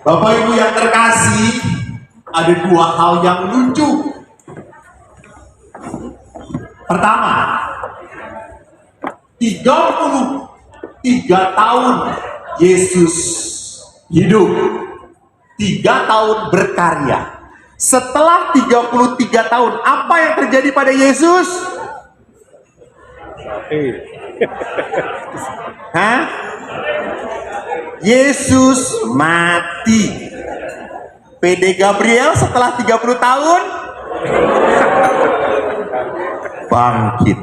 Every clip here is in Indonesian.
Bapak Ibu yang terkasih, ada dua hal yang lucu. Pertama, 33 tahun Yesus hidup, 3 tahun berkarya. Setelah 33 tahun, apa yang terjadi pada Yesus? Hah? Yesus mati. PD Gabriel setelah 30 tahun bangkit.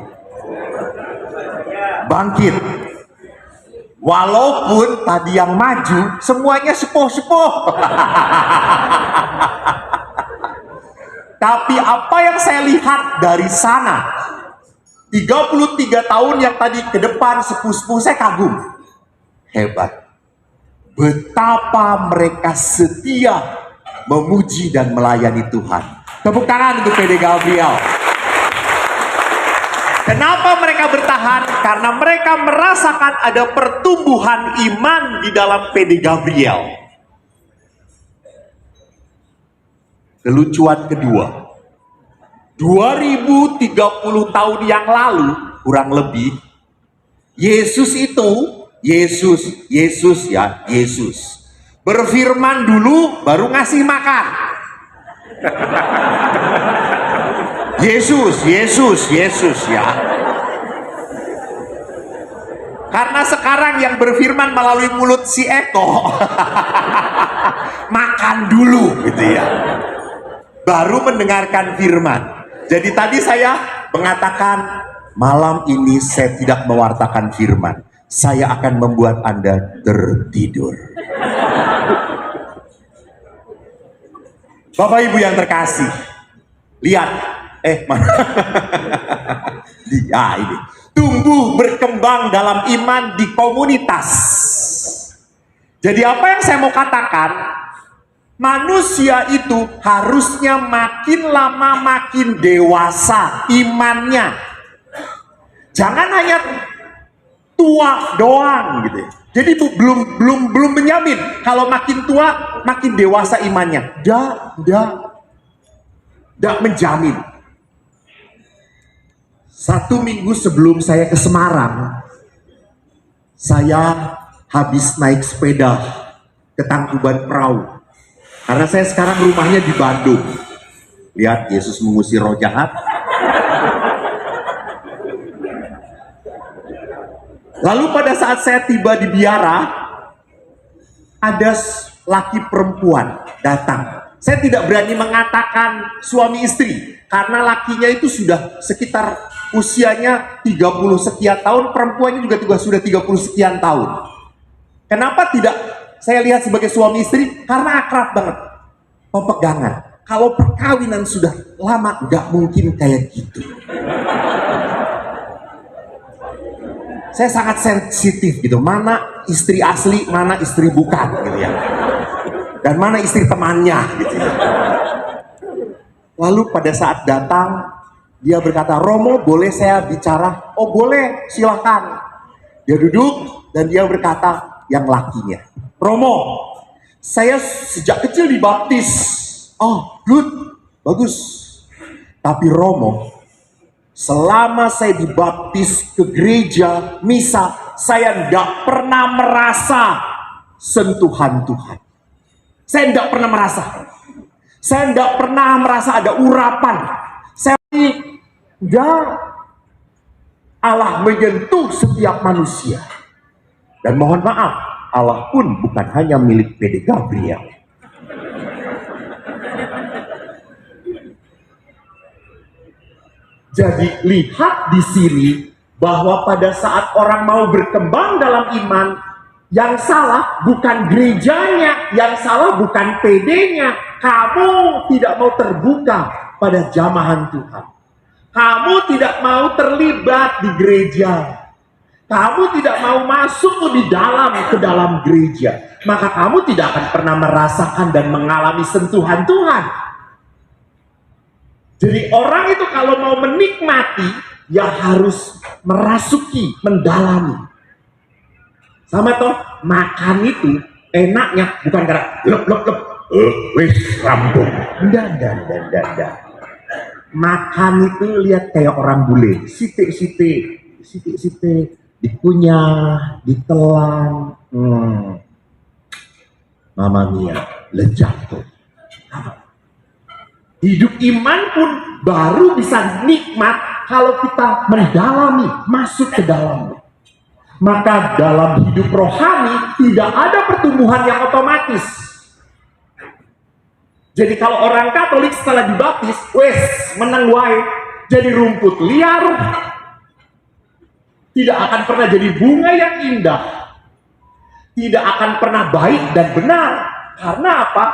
Walaupun tadi yang maju semuanya sepuh-sepuh. Tapi apa yang saya lihat dari sana, 33 tahun yang tadi ke depan sepuh-sepuh, saya kagum. Hebat. Betapa mereka setia memuji dan melayani Tuhan. Tepuk tangan untuk PD Gabriel. Kenapa mereka bertahan? Karena mereka merasakan ada pertumbuhan iman di dalam PD Gabriel. Kelucuan kedua, 2030 tahun yang lalu kurang lebih, Yesus berfirman dulu baru ngasih makan. Yesus ya. Karena sekarang yang berfirman melalui mulut si Eko makan dulu gitu ya, baru mendengarkan firman. Jadi tadi saya mengatakan malam ini saya tidak mewartakan firman, saya akan membuat Anda tertidur. Bapak Ibu yang terkasih, lihat, mana? Ini tumbuh berkembang dalam iman di komunitas. Jadi apa yang saya mau katakan, manusia itu harusnya makin lama makin dewasa imannya. Jangan hanya tua doang gitu. Jadi belum menjamin kalau makin tua makin dewasa imannya. Tidak menjamin. 1 minggu sebelum saya ke Semarang, saya habis naik sepeda ke Tangkuban Perahu. Karena saya sekarang rumahnya di Bandung. Lihat, Yesus mengusir roh jahat. Lalu pada saat saya tiba di biara, ada laki perempuan datang. Saya tidak berani mengatakan suami istri, karena lakinya itu sudah sekitar usianya 30 sekian tahun, perempuannya juga sudah 30 sekian tahun. Kenapa tidak saya lihat sebagai suami istri? Karena akrab banget, pepegangan. Kalau perkawinan sudah lama, nggak mungkin kayak gitu. Saya sangat sensitif gitu, mana istri asli, mana istri bukan gitu ya, dan mana istri temannya gitu ya. Lalu pada saat datang, dia berkata, "Romo, boleh saya bicara?" "Oh boleh, silakan." Dia duduk dan dia berkata, yang lakinya, "Romo, saya sejak kecil dibaptis." "Oh good, bagus. Tapi Romo, selama saya dibaptis ke gereja, misa, saya tidak pernah merasa sentuhan Tuhan. Saya tidak pernah merasa. Saya tidak pernah merasa ada urapan. Saya tidak. Allah menyentuh setiap manusia. Dan mohon maaf, Allah pun bukan hanya milik PD Gabriel." Jadi lihat di sini bahwa pada saat orang mau berkembang dalam iman, yang salah bukan gerejanya, yang salah bukan PD-nya. Kamu tidak mau terbuka pada jamahan Tuhan. Kamu tidak mau terlibat di gereja. Kamu tidak mau masuk lebih dalam ke dalam gereja. Maka kamu tidak akan pernah merasakan dan mengalami sentuhan Tuhan. Jadi orang itu kalau mau menikmati, ya harus merasuki, mendalami. Sama toh, makan itu Enaknya bukan karena lep lep lep, wis rampung. Enggak. Makan itu lihat kayak orang bule, sitik, dikunyah, ditelan. Mama mia, lezat tuh. Hidup iman pun baru bisa nikmat kalau kita mendalami, masuk ke dalamnya. Maka dalam hidup rohani tidak ada pertumbuhan yang otomatis. Jadi kalau orang Katolik setelah dibaptis, wes menang wae, jadi rumput liar, tidak akan pernah jadi bunga yang indah, tidak akan pernah baik dan benar. Karena apa?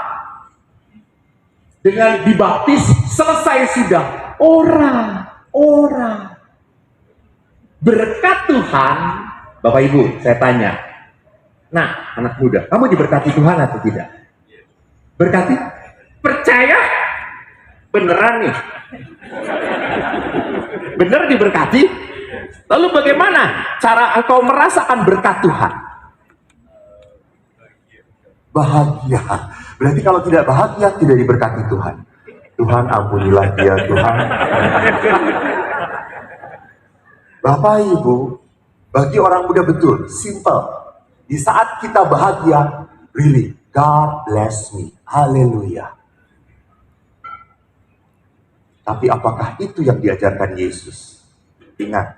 Dengan dibaptis selesai sudah. Ora. Berkat Tuhan, Bapak Ibu, saya tanya. Nah, anak muda, kamu diberkati Tuhan atau tidak? Berkati? Percaya? Beneran nih? Bener diberkati? Lalu bagaimana cara engkau merasakan berkat Tuhan? Bahagia. Berarti kalau tidak bahagia, tidak diberkati Tuhan. Tuhan ampunilah dia, Tuhan. Bapak Ibu, bagi orang muda betul, simple. Di saat kita bahagia, really, God bless me. Haleluya. Tapi apakah itu yang diajarkan Yesus? Ingat,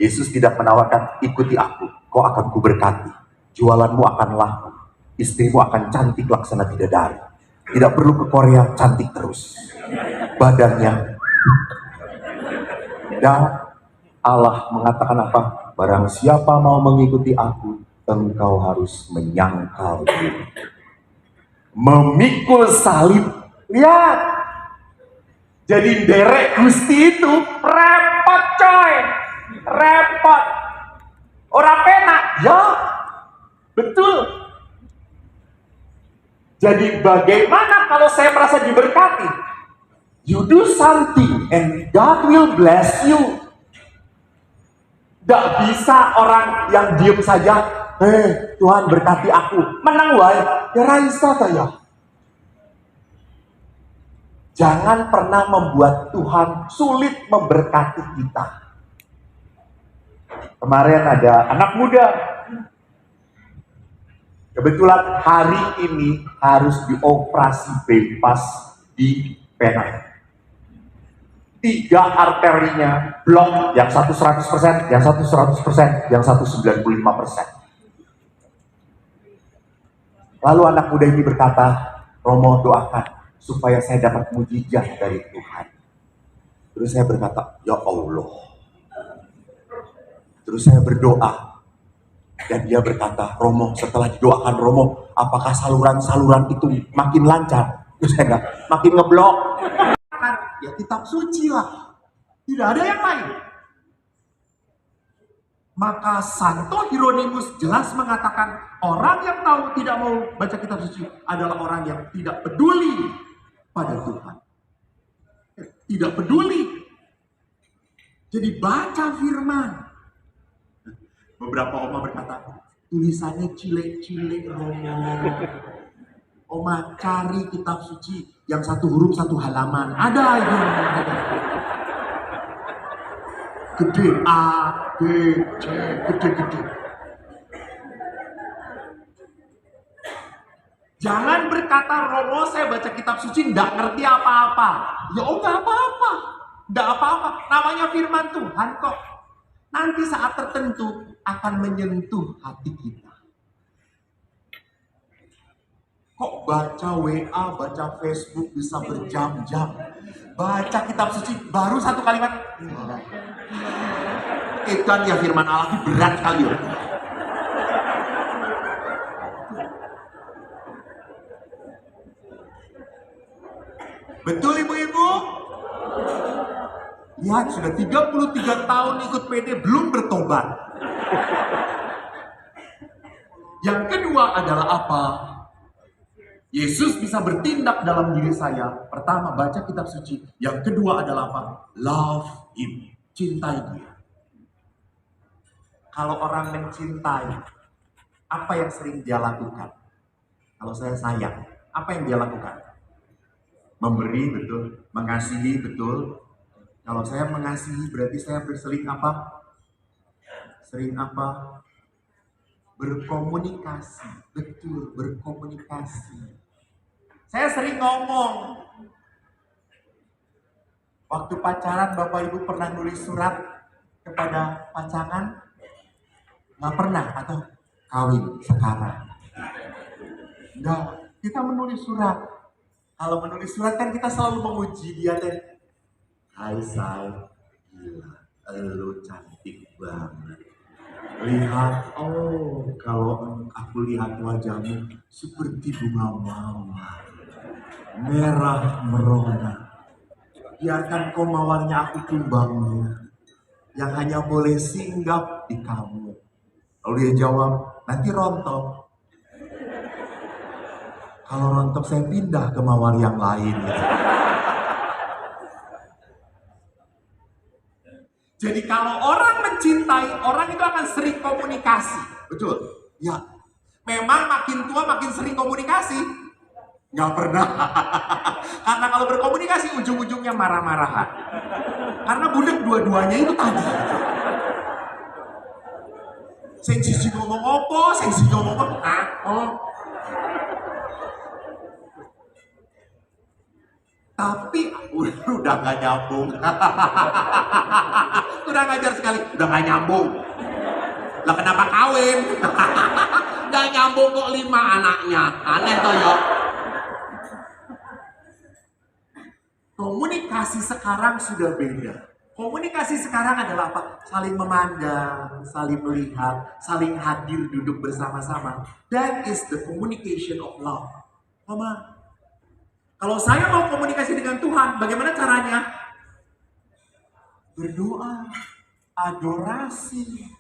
Yesus tidak menawarkan, ikuti aku, kau akan kuberkati. Jualanmu akan laku. Istrimu akan cantik laksana bidadari. Tidak perlu ke Korea, cantik terus. Badannya. Dan Allah mengatakan apa? Barang siapa mau mengikuti aku, engkau harus menyangkal diri. Memikul salib. Lihat. Jadi derek Gusti itu repot coy. Repot. Orang penak. Ya. Betul. Jadi bagaimana kalau saya merasa diberkati? You do something and God will bless you. Gak bisa orang yang diem saja, Tuhan berkati aku, menang wae, ya raisa saya. Jangan pernah membuat Tuhan sulit memberkati kita. Kemarin ada anak muda, kebetulan hari ini harus dioperasi bypass di Penang. 3 arterinya blok, yang satu 100%, yang satu 100%, yang satu 95%. Lalu anak muda ini berkata, Romo doakan supaya saya dapat mujizat dari Tuhan. Terus saya berkata, ya Allah. Terus saya berdoa. Dan dia berkata, Romo, setelah didoakan Romo, apakah saluran-saluran itu makin lancar? Terus saya bilang, makin ngeblok. Ya kitab suci lah, tidak ada yang lain. Maka Santo Hieronymus jelas mengatakan orang yang tahu tidak mau baca kitab suci adalah orang yang tidak peduli pada Tuhan. Tidak peduli. Jadi baca firman. Beberapa oma berkata, tulisannya cilik-cilik Romo. Oma cari kitab suci yang satu huruf satu halaman. Ada itu. Gede A, B, C, gede-gede. Jangan berkata, Romo saya baca kitab suci nggak ngerti apa-apa. Ya nggak apa-apa. Nggak apa-apa. Namanya firman Tuhan kok. Nanti saat tertentu akan menyentuh hati kita. Kok baca WA, baca Facebook bisa berjam-jam. Baca kitab suci baru satu kalimat. Kan ya firman Allah berat sekali. Betul ibu-ibu? Lihat sudah 33 tahun ikut PD belum bertobat. Yang kedua adalah apa? Yesus bisa bertindak dalam diri saya. Pertama, baca kitab suci. Yang kedua adalah apa? Love him. Cintai dia. Kalau orang mencintai, apa yang sering dia lakukan? Kalau saya sayang, apa yang dia lakukan? Memberi, betul. Mengasihi, betul. Kalau saya mengasihi, berarti saya berseling apa? Sering apa? Berkomunikasi. Betul, berkomunikasi. Saya sering ngomong. Waktu pacaran, Bapak Ibu pernah nulis surat kepada pasangan? Nggak pernah, atau kawin sekarang? Enggak, kita menulis surat. Kalau menulis surat kan kita selalu menguji dia deh. Hai say, gila, lu cantik banget. Lihat, oh kalau aku lihat wajahmu seperti bunga mawar, merah merona. Biarkan kau mawarnya aku tumbangnya, yang hanya boleh singgap di kamu. Lalu dia jawab, nanti rontok. Kalau rontok saya pindah ke mawar yang lain. Jadi kalau orang mencintai, orang itu akan sering komunikasi. Betul? Ya. Memang makin tua makin sering komunikasi? Nggak pernah. Karena kalau berkomunikasi ujung-ujungnya marah-marahan. Karena budak dua-duanya itu tadi. Sing siji ngomong apa, sing siji ngomong apa? Tapi udah gak nyambung. Udah ngajar sekali, udah gak nyambung. Lah kenapa kawin? Gak nyambung kok 5 anaknya. Aneh toh ya. Komunikasi sekarang sudah beda. Komunikasi sekarang adalah apa? Saling memandang, saling melihat, saling hadir duduk bersama-sama. That is the communication of love. Mama, kalau saya mau komunikasi dengan Tuhan, bagaimana caranya? Berdoa, adorasi,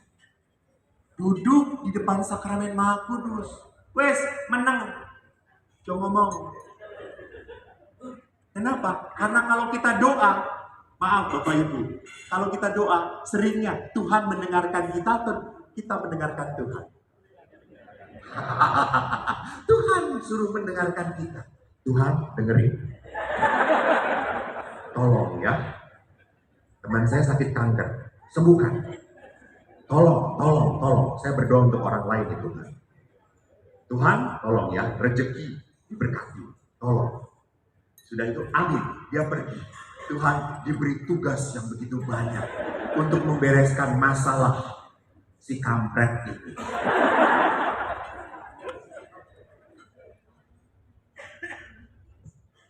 duduk di depan sakramen Maha Kudus. Wes, menang. Coba ngomong. Kenapa? Karena kalau kita doa, maaf Bapak Ibu, kalau kita doa, seringnya Tuhan mendengarkan kita atau kita mendengarkan Tuhan? Tuhan suruh mendengarkan kita. Tuhan dengerin. Tolong ya. Teman saya sakit kanker, sembuhkan. Tolong. Saya berdoa untuk orang lain itu Tuhan. Tuhan, tolong ya, rezeki diberkati. Tolong. Sudah itu, amin. Dia pergi. Tuhan diberi tugas yang begitu banyak untuk membereskan masalah si kampret itu.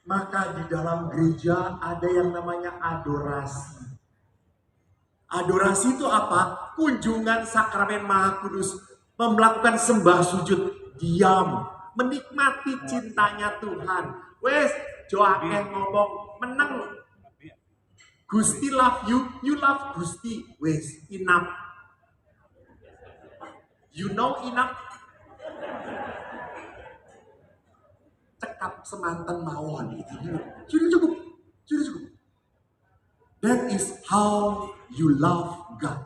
Maka di dalam gereja ada yang namanya adorasi. Adorasi itu apa? Kunjungan sakramen Maha Kudus, melakukan sembah sujud, diam, menikmati cintanya Tuhan. Wes, joake ngomong, menang. Gusti love you, you love Gusti. Wes, enough. You know enough. Cekap semanten mawon itu. Sudah cukup. That is how you love God.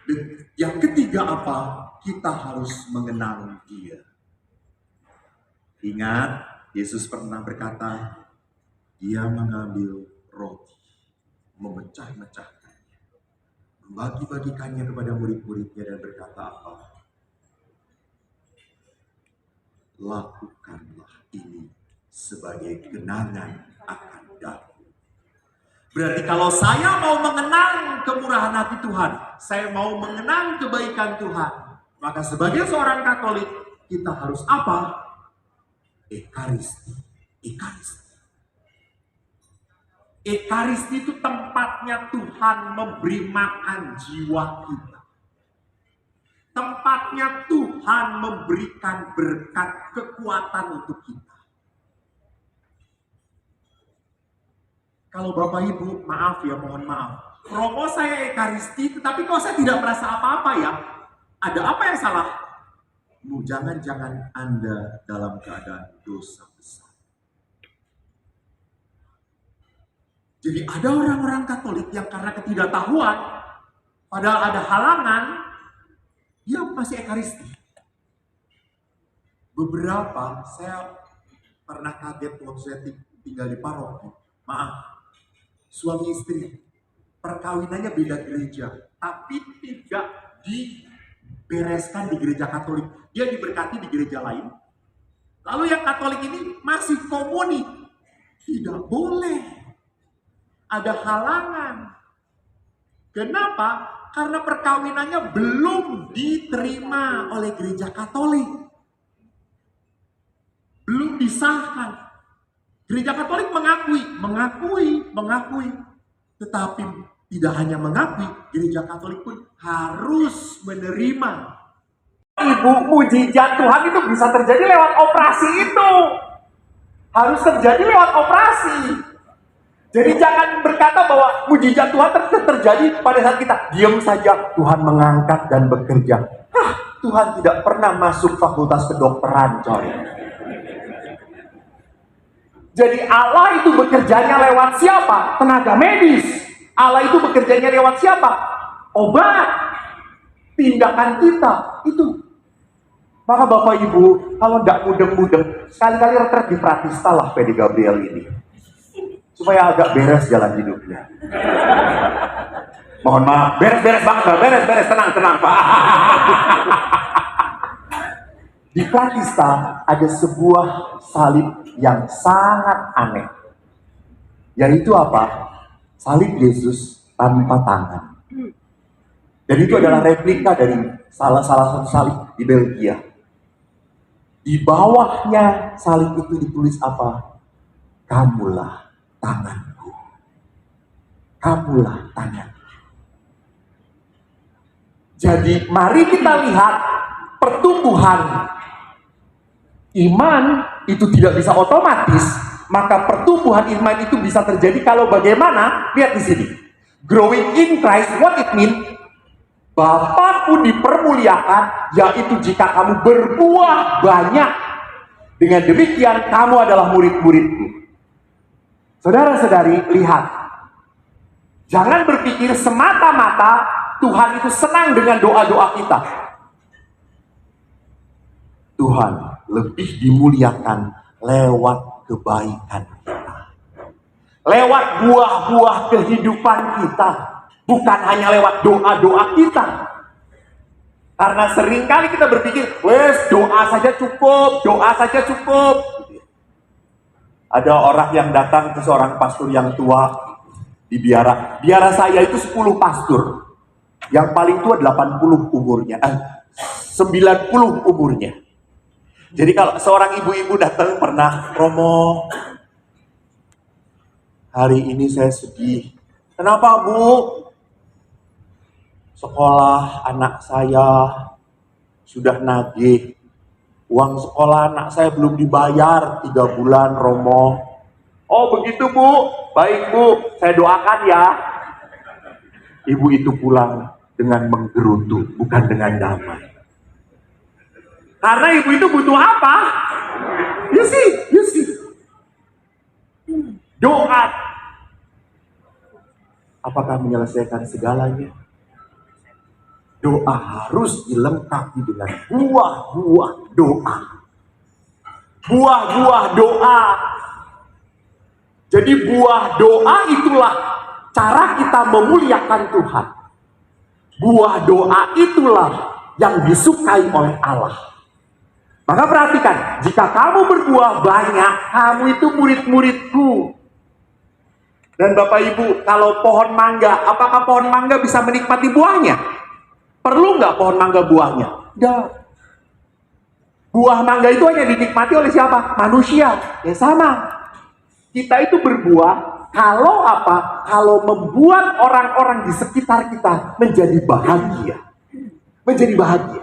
Dan yang ketiga apa? Kita harus mengenal Dia. Ingat, Yesus pernah berkata, Dia mengambil roti, memecah-mecahkannya, membagi-bagikannya kepada murid-muridnya dan berkata apa? Lakukanlah ini sebagai kenangan akan aku. Berarti kalau saya mau mengenang kemurahan hati Tuhan, saya mau mengenang kebaikan Tuhan, maka sebagai seorang Katolik, kita harus apa? Ekaristi. Ekaristi itu tempatnya Tuhan memberi makan jiwa kita. Tempatnya Tuhan memberikan berkat kekuatan untuk kita. Kalau Bapak Ibu, maaf ya, mohon maaf. Romo saya Ekaristi, tetapi kok saya tidak merasa apa-apa ya? Ada apa yang salah? Jangan-jangan Anda dalam keadaan dosa besar. Jadi ada orang-orang Katolik yang karena ketidaktahuan, padahal ada halangan, dia masih Ekaristi. Beberapa saya pernah kaget waktu saya tinggal di paroki. Maaf, suami istri perkawinannya beda gereja, tapi tidak dibereskan di gereja Katolik. Dia diberkati di gereja lain. Lalu yang Katolik ini masih komuni. Tidak boleh. Ada halangan. Kenapa? Karena perkawinannya belum diterima oleh gereja Katolik. Belum disahkan. Gereja Katolik mengakui. Tetapi tidak hanya mengakui, gereja Katolik pun harus menerima. Ibu, mujizat Tuhan itu bisa terjadi lewat operasi itu. Harus terjadi lewat operasi. Jadi jangan berkata bahwa mujizat Tuhan terjadi pada saat kita diam saja. Tuhan mengangkat dan bekerja. Tuhan tidak pernah masuk fakultas kedokteran, coy. Jadi Allah itu bekerjanya lewat siapa? Tenaga medis. Allah itu bekerjanya lewat siapa? Obat. Tindakan kita itu. Maka Bapak Ibu, kalau tidak mudeng-mudeng, sekali-kali retret di Pratista lah Pedi Gabriel ini. Supaya agak beres jalan hidupnya. Mohon maaf, beres banget, beres, tenang Pak. Di Pratista ada sebuah salib yang sangat aneh. Yaitu apa? Salib Yesus tanpa tangan. Dan itu adalah replika dari salah satu salib di Belgia. Di bawahnya salib itu ditulis apa? Kamulah tanganku. Kamulah tanganku. Jadi mari kita lihat pertumbuhan iman itu tidak bisa otomatis, maka pertumbuhan iman itu bisa terjadi kalau bagaimana? Lihat di sini. Growing in Christ, what it mean? Bapakku dipermuliakan, yaitu jika kamu berbuah banyak. Dengan demikian kamu adalah murid-muridku. Saudara-saudari, lihat. Jangan berpikir semata-mata Tuhan itu senang dengan doa-doa kita. Tuhan lebih dimuliakan lewat kebaikan kita. Lewat buah-buah kehidupan kita. Bukan hanya lewat doa-doa kita. Karena seringkali kita berpikir, wes doa saja cukup. Ada orang yang datang ke seorang pastor yang tua di biara. Biara saya itu 10 pastor. Yang paling tua 80 umurnya. 90 umurnya. Jadi kalau seorang ibu-ibu datang pernah, Romo, hari ini saya sedih. Kenapa, Bu? Sekolah anak saya sudah nagih. Uang sekolah anak saya belum dibayar 3 bulan, Romo. Oh begitu, Bu? Baik, Bu. Saya doakan ya. Ibu itu pulang dengan menggerutu, bukan dengan damai. Karena ibu itu butuh apa? You see. Doa. Apakah menyelesaikan segalanya? Doa harus dilengkapi dengan buah-buah doa. Buah-buah doa. Jadi buah doa itulah cara kita memuliakan Tuhan. Buah doa itulah yang disukai oleh Allah. Maka perhatikan, jika kamu berbuah banyak, kamu itu murid-muridku. Dan Bapak Ibu, kalau pohon mangga, apakah pohon mangga bisa menikmati buahnya? Perlu nggak pohon mangga buahnya? Tidak. Buah mangga itu hanya dinikmati oleh siapa? Manusia. Ya sama. Kita itu berbuah kalau apa? Kalau membuat orang-orang di sekitar kita menjadi bahagia. Menjadi bahagia.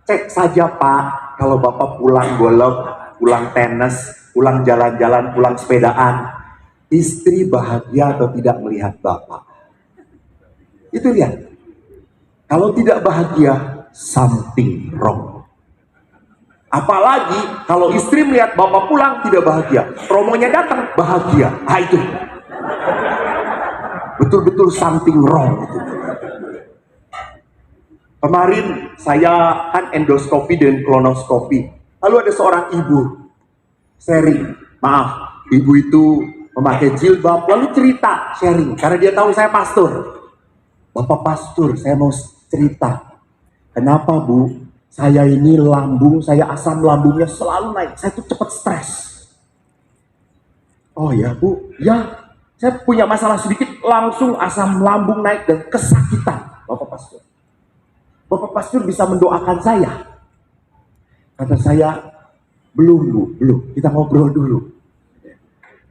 Cek saja Pak, kalau Bapak pulang golf, pulang tenis, pulang jalan-jalan, pulang sepedaan, istri bahagia atau tidak melihat Bapak? Itu lihat. Kalau tidak bahagia, something wrong. Apalagi kalau istri melihat Bapak pulang tidak bahagia, Romonya datang bahagia. Ah itu. Betul-betul something wrong itu. Kemarin saya kan endoskopi dan kolonoskopi. Lalu ada seorang ibu sharing. Maaf, ibu itu memakai jilbab, lalu cerita sharing. Karena dia tahu saya pastor. Bapak pastor, saya mau cerita. Kenapa Bu? Saya ini lambung, saya asam lambungnya selalu naik. Saya tuh cepat stres. Oh ya Bu, ya saya punya masalah sedikit, langsung asam lambung naik dan kesakitan. Bapak pastor. Bapak pastor bisa mendoakan saya. Kata saya, belum Bu, belum. Kita ngobrol dulu.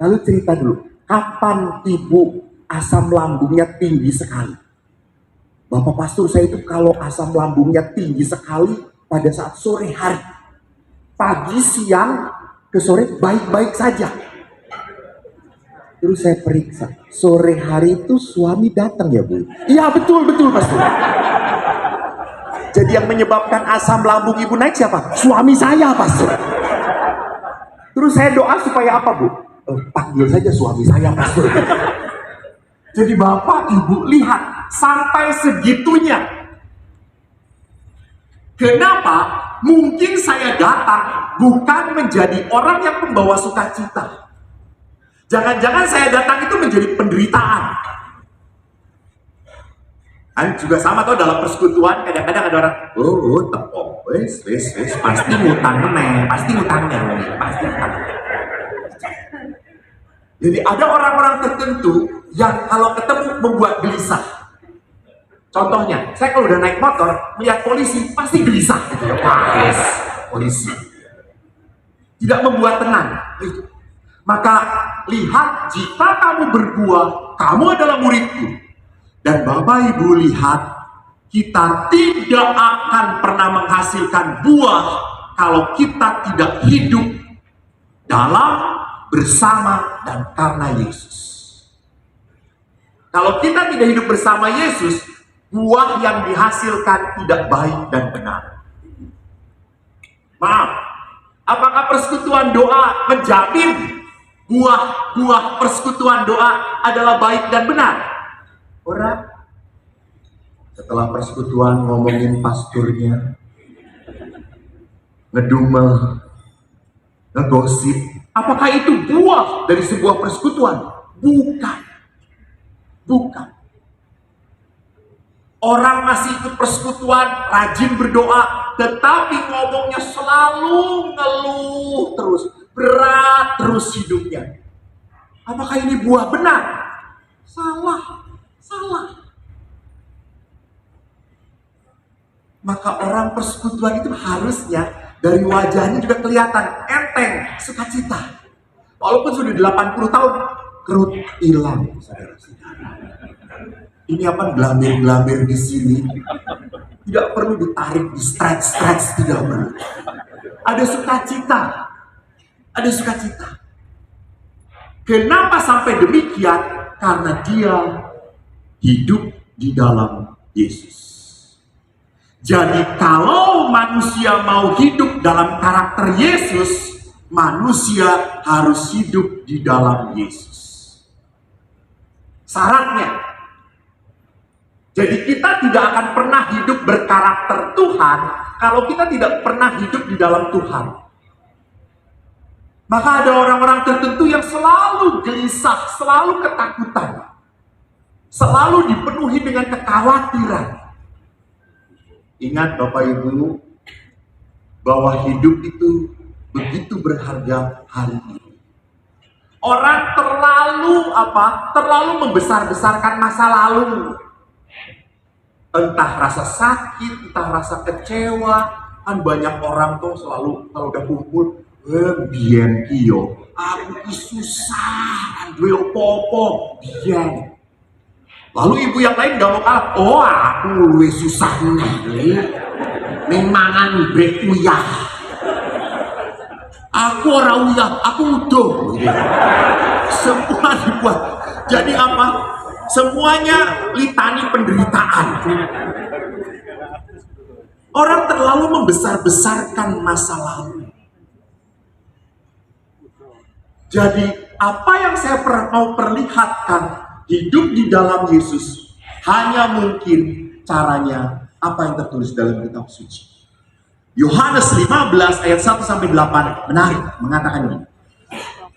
Lalu cerita dulu, kapan Ibu asam lambungnya tinggi sekali? Bapak pastor, saya itu kalau asam lambungnya tinggi sekali pada saat sore hari. Pagi, siang, ke sore baik-baik saja. Terus saya periksa, sore hari itu suami datang ya Bu? Iya betul pastor. Jadi yang menyebabkan asam lambung ibu naik siapa? Suami saya pastor. Terus saya doa supaya apa Bu? Panggil saja suami saya pastor. Jadi bapak ibu lihat sampai segitunya. Kenapa? Mungkin saya datang bukan menjadi orang yang membawa sukacita. Jangan-jangan saya datang itu menjadi penderitaan. Kan juga sama tuh dalam persekutuan, kadang-kadang ada orang, tepok, wes, pasti ngutang meneng, pasti ngutang meneng. Jadi ada orang-orang tertentu yang kalau ketemu membuat gelisah. Contohnya, saya kalau udah naik motor, melihat polisi, pasti gelisah. Gitu ya. Yes, polisi. Tidak membuat tenang. Maka lihat, jika kamu berbuah, kamu adalah muridku. Dan Bapak Ibu lihat, kita tidak akan pernah menghasilkan buah kalau kita tidak hidup dalam, bersama, dan karena Yesus. Kalau kita tidak hidup bersama Yesus, buah yang dihasilkan tidak baik dan benar. Maaf, apakah persekutuan doa menjamin buah persekutuan doa adalah baik dan benar? Orang setelah persekutuan ngomongin pasturnya, ngedumel, ngegosip. Apakah itu buah dari sebuah persekutuan? Bukan. Orang masih ikut persekutuan, rajin berdoa, tetapi ngomongnya selalu ngeluh terus, berat terus hidupnya. Apakah ini buah benar? Salah. Maka orang persekutuan itu harusnya dari wajahnya juga kelihatan enteng, sukacita. Walaupun sudah 80 tahun, kerut hilang, saudara-saudara. Ini apa gelambir-gelambir di sini? Tidak perlu ditarik, di stretch, tidak perlu. Ada sukacita. Kenapa sampai demikian? Karena dia hidup di dalam Yesus. Jadi kalau manusia mau hidup dalam karakter Yesus, manusia harus hidup di dalam Yesus. Syaratnya. Jadi kita tidak akan pernah hidup berkarakter Tuhan kalau kita tidak pernah hidup di dalam Tuhan. Maka ada orang-orang tertentu yang selalu gelisah, selalu ketakutan. Selalu dipenuhi dengan kekhawatiran. Ingat Bapak Ibu, bahwa hidup itu begitu berharga hari ini. Orang terlalu membesar-besarkan masa lalu. Entah rasa sakit, entah rasa kecewa. Kan banyak orang tuh selalu kalau udah kumpul, biyen kiyo, aku susah, duwe opo-opo, biyen. Lalu ibu yang lain gak mau kalah. Oh, aku luwih susah nih. Ning mangan brek uyah. Aku ora uyah, aku udah. Semua dibuat. Jadi apa? Semuanya litani penderitaan. Orang terlalu membesar-besarkan masa lalu. Jadi apa yang saya mau perlihatkan, hidup di dalam Yesus hanya mungkin caranya Apa yang tertulis dalam kitab suci? Yohanes 15 ayat 1 sampai 8 menarik, mengatakan ini.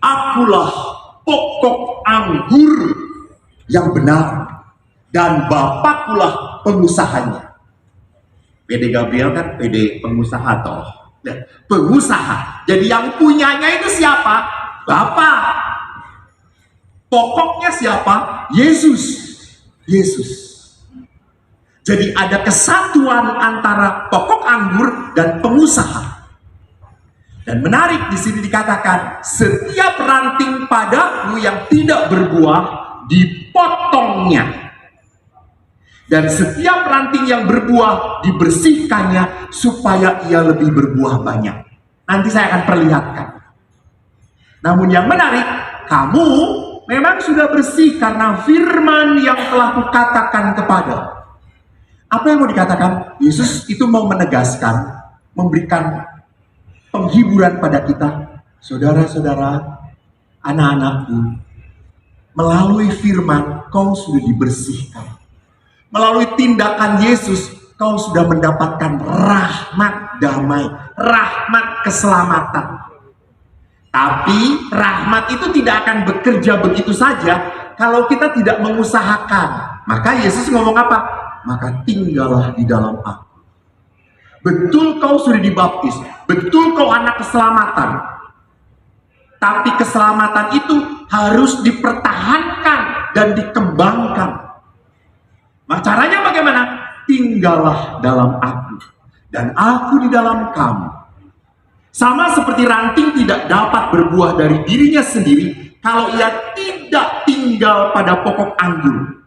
Akulah pokok anggur yang benar dan Bapakkulah pengusahanya. PD Gabriel kan PD pengusaha toh. Pengusaha. Jadi yang punyanya itu siapa? Bapak. Pokoknya siapa? Yesus. Yesus. Jadi ada kesatuan antara pokok anggur dan pengusaha. Dan menarik di sini dikatakan, setiap ranting padaku yang tidak berbuah dipotongnya. Dan setiap ranting yang berbuah dibersihkannya supaya ia lebih berbuah banyak. Nanti saya akan perlihatkan. Namun yang menarik, kamu memang sudah bersih karena firman yang telah kukatakan kepadamu. Apa yang mau dikatakan? Yesus itu mau menegaskan, memberikan penghiburan pada kita. Saudara-saudara, anak-anakku, melalui firman kau sudah dibersihkan. Melalui tindakan Yesus kau sudah mendapatkan rahmat damai, rahmat keselamatan. Tapi rahmat itu tidak akan bekerja begitu saja kalau kita tidak mengusahakan. Maka Yesus ngomong apa? Maka tinggallah di dalam aku. Betul kau sudah dibaptis, betul kau anak keselamatan. Tapi keselamatan itu harus dipertahankan dan dikembangkan. Nah, caranya bagaimana? Tinggallah dalam aku dan aku di dalam kamu. Sama seperti ranting tidak dapat berbuah dari dirinya sendiri kalau ia tidak tinggal pada pokok anggur.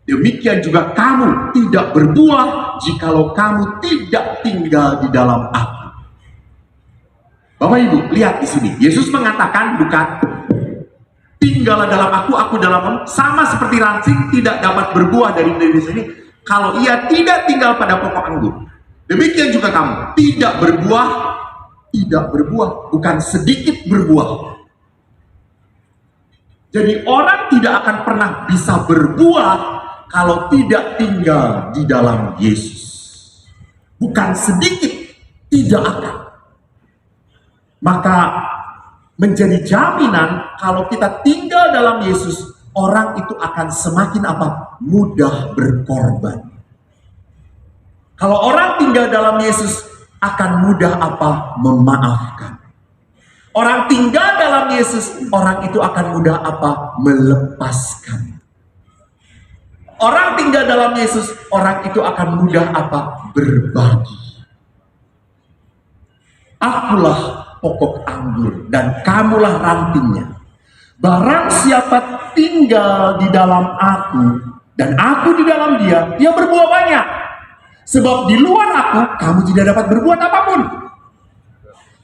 Demikian juga kamu tidak berbuah jikalau kamu tidak tinggal di dalam aku. Bapak Ibu, lihat di sini. Yesus mengatakan bukan tinggallah dalam aku dalam kamu. Sama seperti ranting tidak dapat berbuah dari diri sendiri kalau ia tidak tinggal pada pokok anggur. Demikian juga kamu tidak berbuah, bukan sedikit berbuah. Jadi orang tidak akan pernah bisa berbuah kalau tidak tinggal di dalam Yesus. Bukan sedikit, tidak akan. Maka menjadi jaminan kalau kita tinggal dalam Yesus, orang itu akan semakin apa? Mudah berkorban. Kalau orang tinggal dalam Yesus, akan mudah apa? Memaafkan. Orang tinggal dalam Yesus, orang itu akan mudah apa? Melepaskan. Orang tinggal dalam Yesus, orang itu akan mudah apa? Berbagi. Akulah pokok anggur dan kamulah rantingnya. Barang siapa tinggal di dalam aku dan aku di dalam dia, dia berbuah banyak. Sebab di luar aku, kamu tidak dapat berbuat apapun.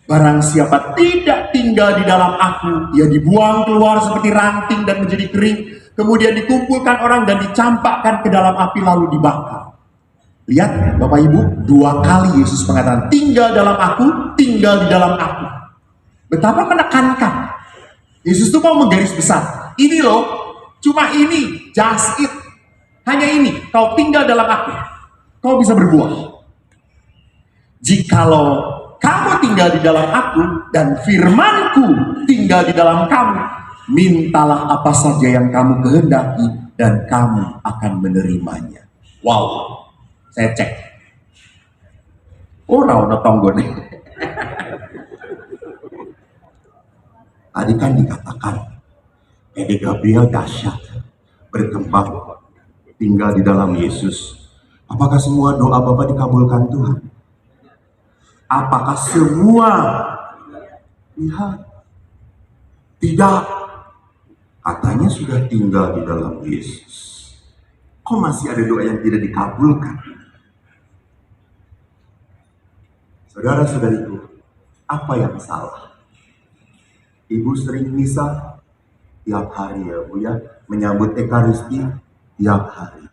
Barang siapa tidak tinggal di dalam aku, ia dibuang keluar seperti ranting dan menjadi kering. Kemudian dikumpulkan orang dan dicampakkan ke dalam api lalu dibakar. Lihat Bapak Ibu, 2 kali Yesus mengatakan tinggal dalam aku, tinggal di dalam aku. Betapa menekankan. Yesus itu mau menggaris besar. Ini loh, cuma ini, just it. Hanya ini, kau tinggal dalam aku, kau bisa berbuah. Jikalau kamu tinggal di dalam aku dan firmanku tinggal di dalam kamu, mintalah apa saja yang kamu kehendaki dan kamu akan menerimanya. Wow, saya cek. Oh, rauh tonggo nih. Tadi kan dikatakan, PD Gabriel dahsyat, berkembang, tinggal di dalam Yesus. Apakah semua doa Bapak dikabulkan Tuhan? Apakah semua? Lihat, tidak. Katanya sudah tinggal di dalam Yesus. Kok masih ada doa yang tidak dikabulkan? Saudara-saudariku, apa yang salah? Ibu sering misa tiap hari ya Bu ya, menyambut Ekaristi tiap hari.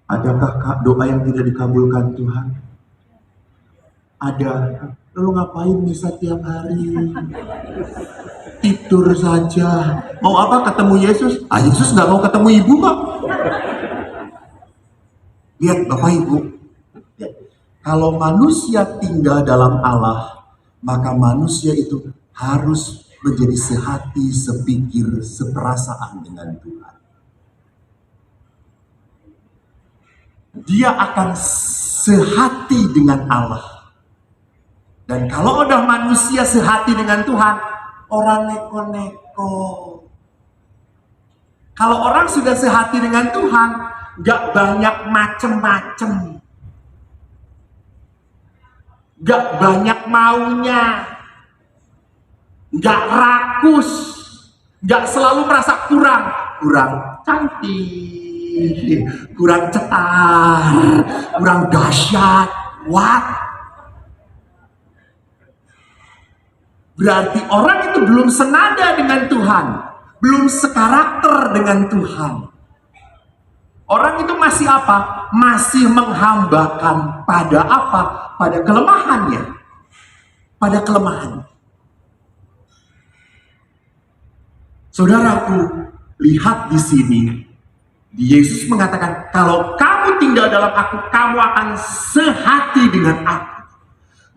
Adakah doa yang tidak dikabulkan Tuhan? Ada. Lalu ngapain misa tiap hari? Tidur saja. Mau apa? Ketemu Yesus? Yesus nggak mau ketemu ibu kok. Lihat Bapak Ibu, Kalau manusia tinggal dalam Allah, maka manusia itu harus menjadi sehati, sepikir, seperasaan dengan Tuhan. Dia akan sehati dengan Allah. Dan kalau udah manusia sehati dengan Tuhan, orang neko-neko. Kalau orang sudah sehati dengan Tuhan, gak banyak macem-macem. Gak banyak maunya. Gak rakus. Gak selalu merasa kurang. Kurang cantik. Kurang cetar. Kurang dahsyat. What? Berarti orang itu belum senada dengan Tuhan. Belum sekarakter dengan Tuhan. Orang itu masih apa? Masih menghambakan pada apa? Pada kelemahannya. Pada kelemahan. Saudaraku, lihat di sini. Yesus mengatakan, kalau kamu tinggal dalam aku, kamu akan sehati dengan aku.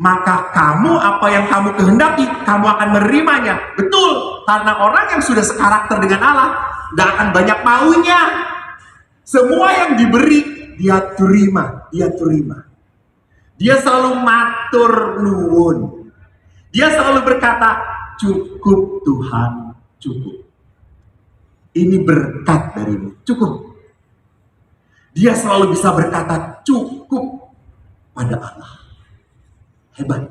Maka kamu, apa yang kamu kehendaki, kamu akan menerimanya. Betul, karena orang yang sudah sekarakter dengan Allah, gak akan banyak maunya. Semua yang diberi, dia terima, dia terima. Dia selalu matur nuwun. Dia selalu berkata, cukup Tuhan, cukup. Ini berkat darimu, cukup. Dia selalu bisa berkata, cukup pada Allah. Hebat.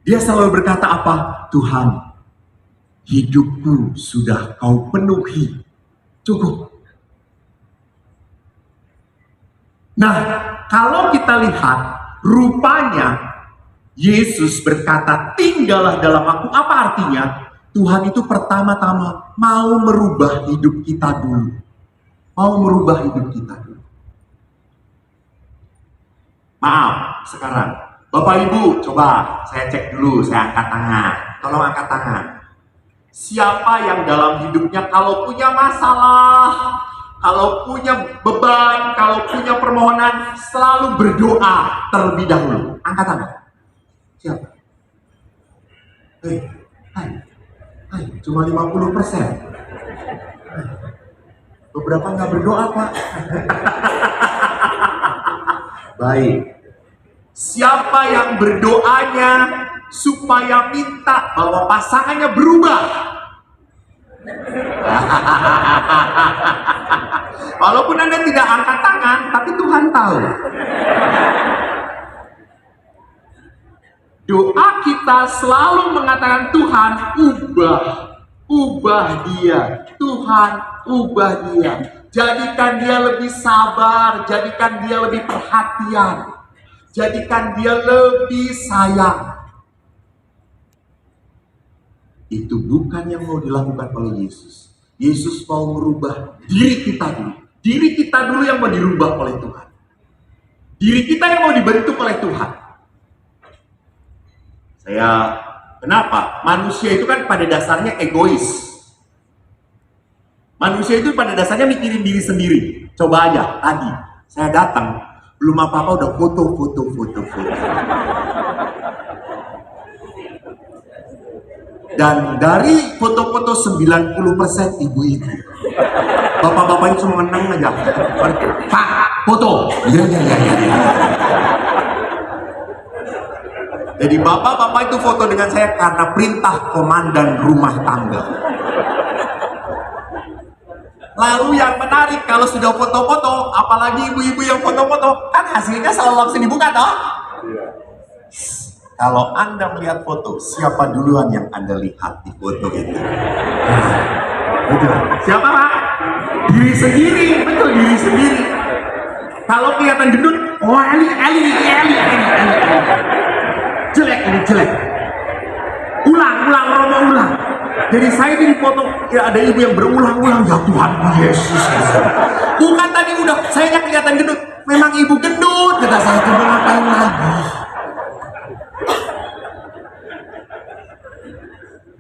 Dia selalu berkata apa? Tuhan, hidupku sudah kau penuhi. Cukup. Nah, kalau kita lihat, rupanya Yesus berkata, tinggallah dalam aku. Apa artinya? Tuhan itu pertama-tama mau merubah hidup kita dulu. Mau merubah hidup kita dulu. Maaf, sekarang Bapak Ibu, coba saya cek dulu, saya angkat tangan. Tolong angkat tangan. Siapa yang dalam hidupnya kalau punya masalah, kalau punya beban, kalau punya permohonan, selalu berdoa terlebih dahulu? Angkat tangan. Siapa? Hai, cuma 50%. Beberapa nggak berdoa, Pak. Baik. Siapa yang berdoanya supaya minta bahwa pasangannya berubah? Walaupun Anda tidak angkat tangan, tapi Tuhan tahu. Doa kita selalu mengatakan, Tuhan ubah dia. Tuhan ubah dia. Jadikan dia lebih sabar, jadikan dia lebih perhatian, jadikan dia lebih sayang. Itu bukan yang mau dilakukan oleh Yesus. Yesus mau merubah diri kita dulu. Diri kita dulu yang mau dirubah oleh Tuhan. Diri kita yang mau dibentuk oleh Tuhan. Kenapa? Manusia itu kan pada dasarnya egois. Manusia itu pada dasarnya mikirin diri sendiri. Coba aja, tadi saya datang, belum apa-apa udah foto. Dan dari foto-foto 90% ibu-ibu. Bapak-bapaknya cuma menang aja. Pak, foto. Iya. Jadi bapak-bapak itu foto dengan saya karena perintah komandan rumah tangga. Lalu yang menarik, kalau sudah foto-foto, apalagi ibu-ibu yang foto-foto, kan hasilnya selalu langsung dibuka toh? Kalau Anda melihat foto, siapa duluan yang Anda lihat di foto itu? Betul. Siapa, Pak? Diri sendiri, betul, diri sendiri. Kalau kelihatan gendut, oh Ali. Jelek. Ulang, Romo ulang. Jadi saya di foto, ya ada ibu yang berulang-ulang, ya Tuhan Yesus. Bukan tadi udah, saya kelihatan gendut. Memang ibu gendut, kata saya, coba ngapain lagi.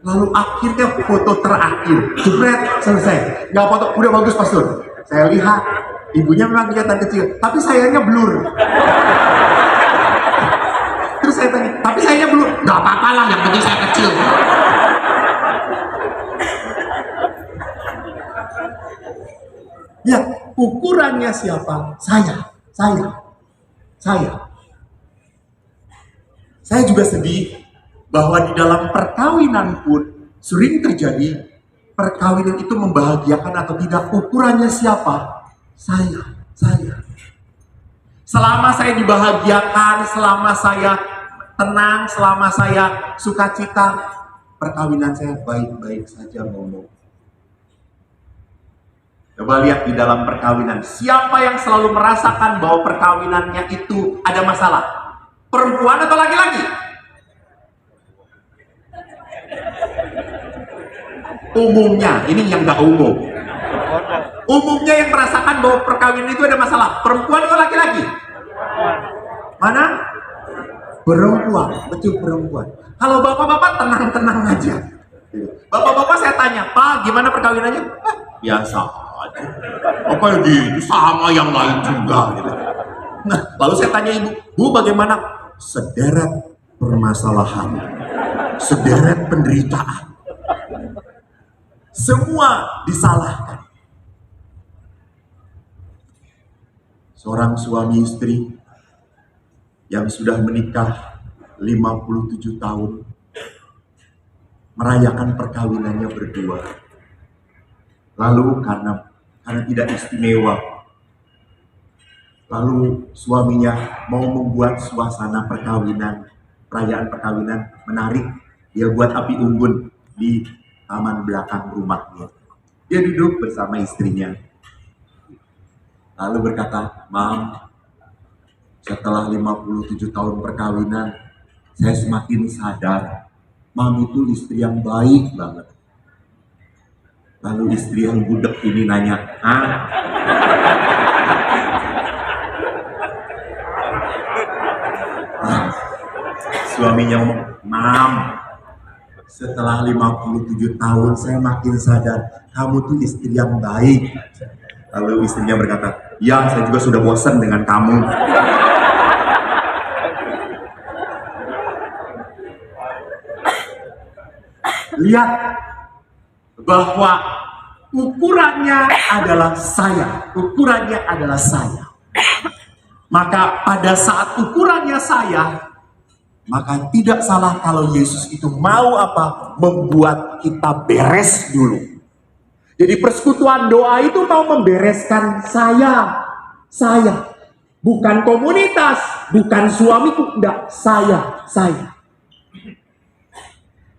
Lalu akhirnya foto terakhir, jebret, selesai. Nggak foto, udah bagus pastor. Saya lihat, Ibunya memang kelihatan kecil, tapi sayanya blur. Terus saya tanya, tapi sayanya blur. Nggak apa-apa lah, yang penting saya kecil. Ya, ukurannya siapa? Saya. Saya juga sedih bahwa di dalam perkawinan pun sering terjadi perkawinan itu membahagiakan atau tidak. Ukurannya siapa? Saya. Selama saya dibahagiakan, selama saya tenang, selama saya sukacita, perkawinan saya baik-baik saja ngomong. Coba lihat di dalam perkawinan, siapa yang selalu merasakan bahwa perkawinannya itu ada masalah? Perempuan atau laki-laki? Umumnya, ini yang gak umum. Umumnya yang merasakan bahwa perkawinan itu ada masalah, perempuan atau laki-laki? Mana? Perempuan, betul perempuan. Kalau bapak-bapak tenang-tenang aja. Bapak-bapak saya tanya, Pak, gimana perkawinannya? Biasa aja. Apa gitu, sama yang lain juga gitu. Nah, lalu saya tanya ibu, Bu bagaimana? Sederet permasalahan, sederet penderitaan, semua disalahkan. Seorang suami istri yang sudah menikah 57 tahun merayakan perkawinannya berdua. Lalu karena tidak istimewa, lalu suaminya mau membuat suasana perkawinan, perayaan perkawinan menarik. Dia buat api unggun di taman belakang rumahnya. Dia duduk bersama istrinya, lalu berkata, Mam, setelah 57 tahun perkawinan, saya semakin sadar, Mam itu istri yang baik banget. Lalu istri yang budek ini nanya, suaminya ngomong, Mam, setelah 57 tahun saya makin sadar, kamu tuh istri yang baik. Lalu istrinya berkata, ya saya juga sudah bosan dengan kamu. Lihat bahwa ukurannya adalah saya. Maka pada saat ukurannya saya, maka tidak salah kalau Yesus itu mau apa? Membuat kita beres dulu. Jadi persekutuan doa itu mau membereskan saya. Bukan komunitas, bukan suamiku, enggak, saya.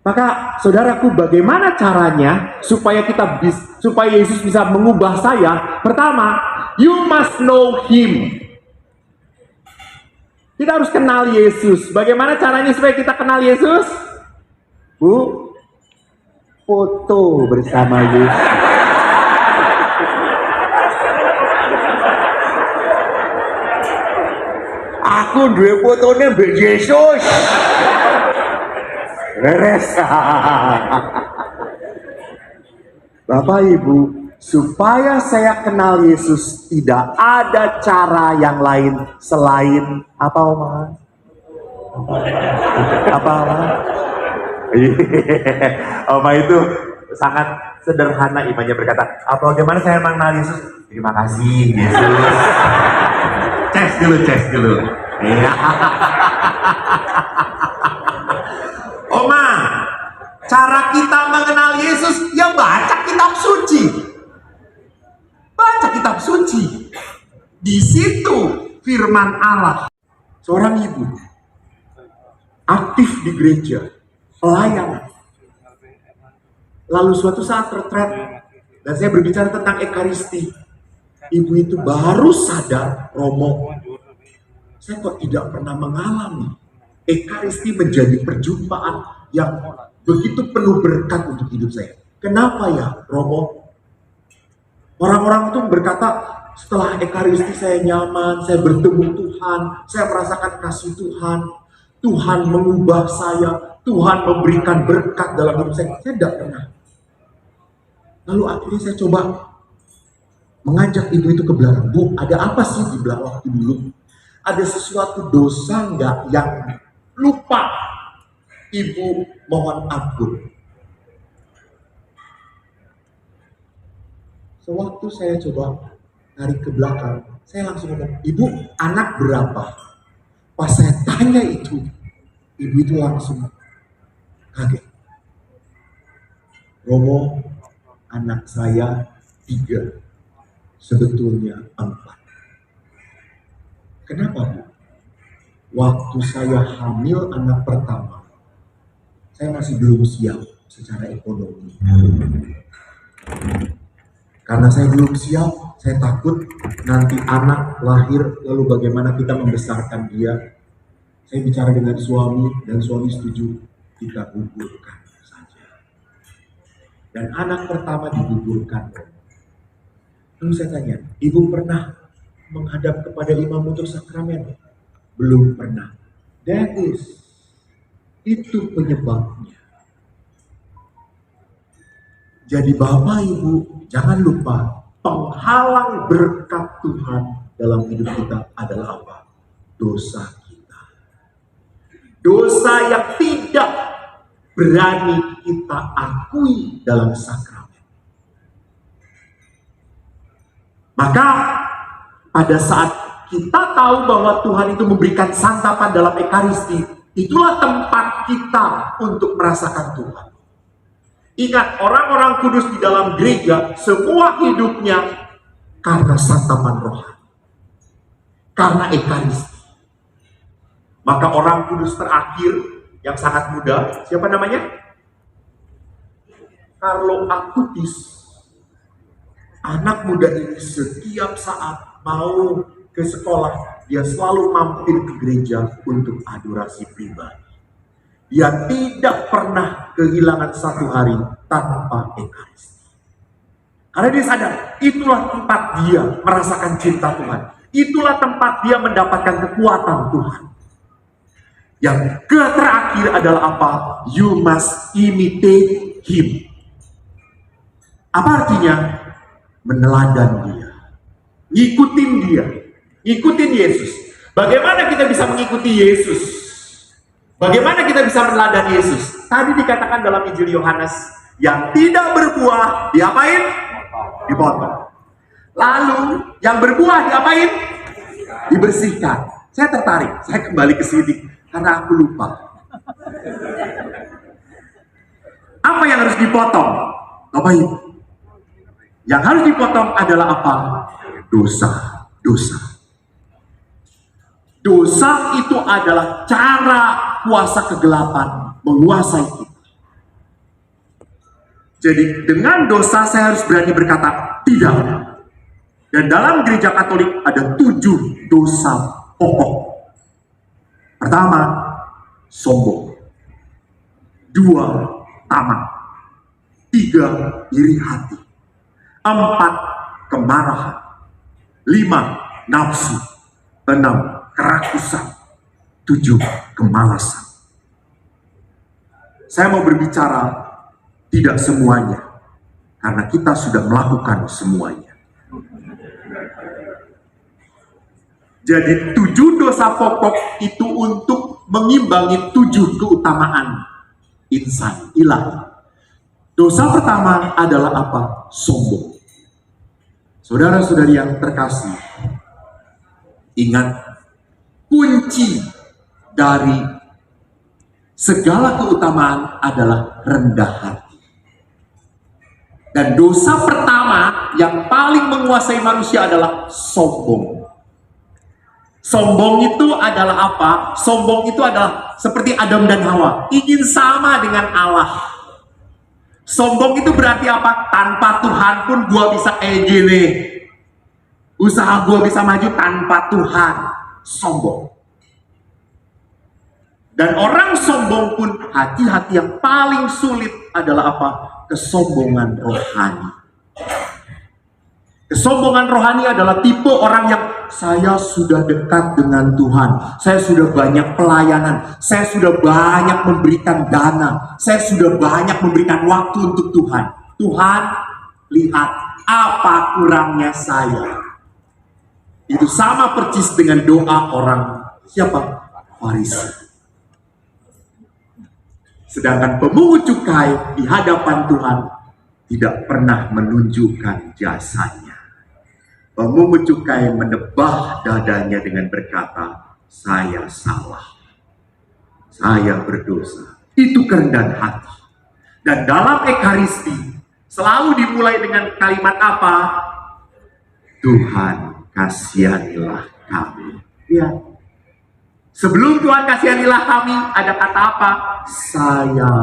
Maka saudaraku, bagaimana caranya supaya Yesus bisa mengubah saya? Pertama, you must know Him. Kita harus kenal Yesus. Bagaimana caranya supaya kita kenal Yesus? Bu, foto bersama Yesus. Aku duwe fotonya Mbak Yesus. Beres. Bapak Ibu, supaya saya kenal Yesus, tidak ada cara yang lain selain apa, Oma? Oma itu sangat sederhana imannya, berkata, apa bagaimana saya mengenal Yesus? Terima kasih Yesus. Ces dulu. Iya. Oma, cara kita mengenal Yesus, ya baca kitab suci. Di situ firman Allah. Seorang ibu aktif di gereja, pelayanan. Lalu suatu saat retret, dan saya berbicara tentang Ekaristi. Ibu itu baru sadar, Romo, saya kok tidak pernah mengalami Ekaristi menjadi perjumpaan yang begitu penuh berkat untuk hidup saya. Kenapa ya, Romo? Orang-orang tuh berkata, setelah Ekaristi saya nyaman, saya bertemu Tuhan, saya merasakan kasih Tuhan, Tuhan mengubah saya, Tuhan memberikan berkat dalam hidup saya. Saya tidak pernah. Lalu akhirnya saya coba mengajak ibu itu ke belakang. Bu, ada apa sih di belakang waktu dulu? Ada sesuatu dosa nggak yang lupa ibu mohon ampun? Sewaktu saya coba tarik ke belakang, saya langsung ngomong, ibu anak berapa? Pas saya tanya itu, ibu itu langsung kaget. Romo, anak saya 3, sebetulnya 4. Kenapa, Bu? Waktu saya hamil anak pertama, saya masih belum siap secara ekonomi. Karena saya belum siap, saya takut nanti anak lahir, lalu bagaimana kita membesarkan dia. Saya bicara dengan suami, dan suami setuju, kita gugurkan saja. Dan anak pertama digugurkan. Lalu saya tanya, ibu pernah menghadap kepada imam untuk sakramen? Belum pernah. That is, itu penyebabnya. Jadi Bapak Ibu, jangan lupa, penghalang berkat Tuhan dalam hidup kita adalah apa? Dosa kita. Dosa yang tidak berani kita akui dalam sakramen. Maka pada saat kita tahu bahwa Tuhan itu memberikan santapan dalam Ekaristi, itulah tempat kita untuk merasakan Tuhan. Ingat, orang-orang kudus di dalam gereja, semua hidupnya karena santapan rohani, karena Ekaristi. Maka orang kudus terakhir yang sangat muda, siapa namanya? Carlo Acutis. Anak muda ini setiap saat mau ke sekolah, dia selalu mampir ke gereja untuk adorasi pribadi. Dia tidak pernah kehilangan satu hari tanpa Ekaristi. Karena dia sadar, itulah tempat dia merasakan cinta Tuhan. Itulah tempat dia mendapatkan kekuatan Tuhan. Yang terakhir adalah apa? You must imitate him. Apa artinya? Meneladan dia. Ngikutin dia. Ngikutin Yesus. Bagaimana kita bisa mengikuti Yesus? Bagaimana kita bisa meneladani Yesus? Tadi dikatakan dalam Injil Yohanes, yang tidak berbuah diapain? Dipotong. Lalu yang berbuah diapain? Dibersihkan. Saya tertarik, saya kembali ke sini karena aku lupa. Apa yang harus dipotong? Bapak Ibu, yang harus dipotong adalah apa? Dosa. Dosa itu adalah cara kuasa kegelapan menguasai kita. Jadi dengan dosa saya harus berani berkata tidak. Dan dalam gereja Katolik ada 7 dosa pokok. Pertama, sombong. 2, tamak. 3, iri hati. 4, kemarahan. 5, nafsu. 6, kerakusan. 7, kemalasan. Saya mau berbicara tidak semuanya, karena kita sudah melakukan semuanya. Jadi 7 dosa pokok itu untuk mengimbangi 7 keutamaan insan ilahi. Dosa pertama adalah apa? Sombong. Saudara-saudari yang terkasih, ingat, kunci dari segala keutamaan adalah rendah hati. Dan dosa pertama yang paling menguasai manusia adalah sombong. Sombong itu adalah apa? Sombong itu adalah seperti Adam dan Hawa, ingin sama dengan Allah. Sombong itu berarti apa? Tanpa Tuhan pun gua bisa kayak gini. Usaha gua bisa maju tanpa Tuhan. Sombong. Dan orang sombong pun hati-hati yang paling sulit adalah apa? Kesombongan rohani. Kesombongan rohani adalah tipe orang yang saya sudah dekat dengan Tuhan, saya sudah banyak pelayanan, saya sudah banyak memberikan dana, saya sudah banyak memberikan waktu untuk Tuhan. Tuhan, lihat apa kurangnya saya? Itu sama persis dengan doa orang siapa? Farisi. Sedangkan pemungut cukai di hadapan Tuhan tidak pernah menunjukkan jasanya. Pemungut cukai menebah dadanya dengan berkata, saya salah, saya berdosa. Itu kerendahan hati. Dan dalam Ekaristi selalu dimulai dengan kalimat apa? Tuhan kasihanilah kami. Ya. Sebelum Tuhan kasihanilah kami, ada kata apa? Saya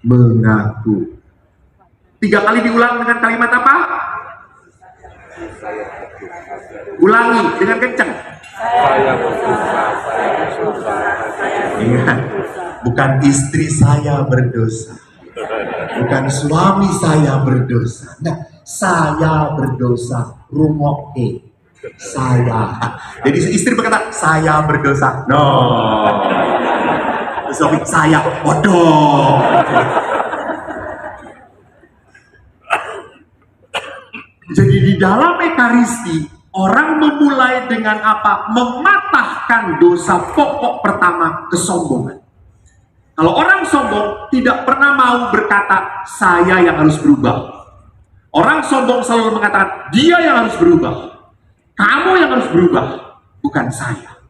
mengaku. 3 kali diulang dengan kalimat apa? Ulangi dengan kencang. Saya berdosa, saya berdosa. Ingat, bukan istri saya berdosa, bukan suami saya berdosa. Nah, saya berdosa, rumoke. Saya. Jadi istri berkata, saya berdosa. No. Suami saya bodoh. Jadi di dalam Ekaristi, orang memulai dengan apa? Mematahkan dosa pokok pertama, kesombongan. Kalau orang sombong tidak pernah mau berkata, saya yang harus berubah. Orang sombong selalu mengatakan, dia yang harus berubah. Kamu yang harus berubah, bukan saya.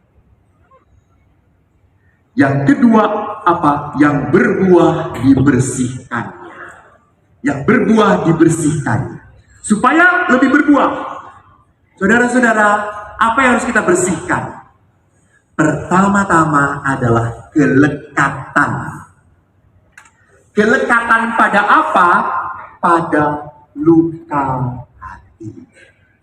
Yang kedua apa? Yang berbuah dibersihkannya. Yang berbuah dibersihkannya. Supaya lebih berbuah. Saudara-saudara, apa yang harus kita bersihkan? Pertama-tama adalah kelekatan. Kelekatan pada apa? Pada luka hati,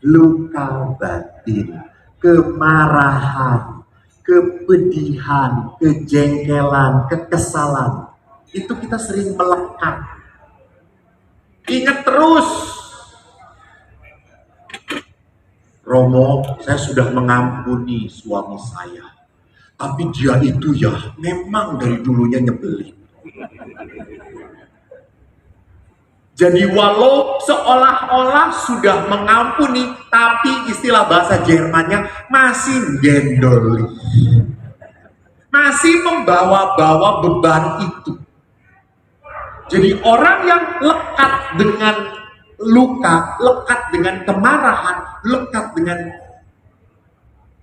luka batin, kemarahan, kepedihan, kejengkelan, kekesalan. Itu kita sering melekat. Ingat terus, Romo, saya sudah mengampuni suami saya, tapi dia itu ya memang dari dulunya nyebelin. Jadi walau seolah-olah sudah mengampuni, tapi istilah bahasa Jermannya masih gendoli. Masih membawa-bawa beban itu. Jadi orang yang lekat dengan luka, lekat dengan kemarahan, lekat dengan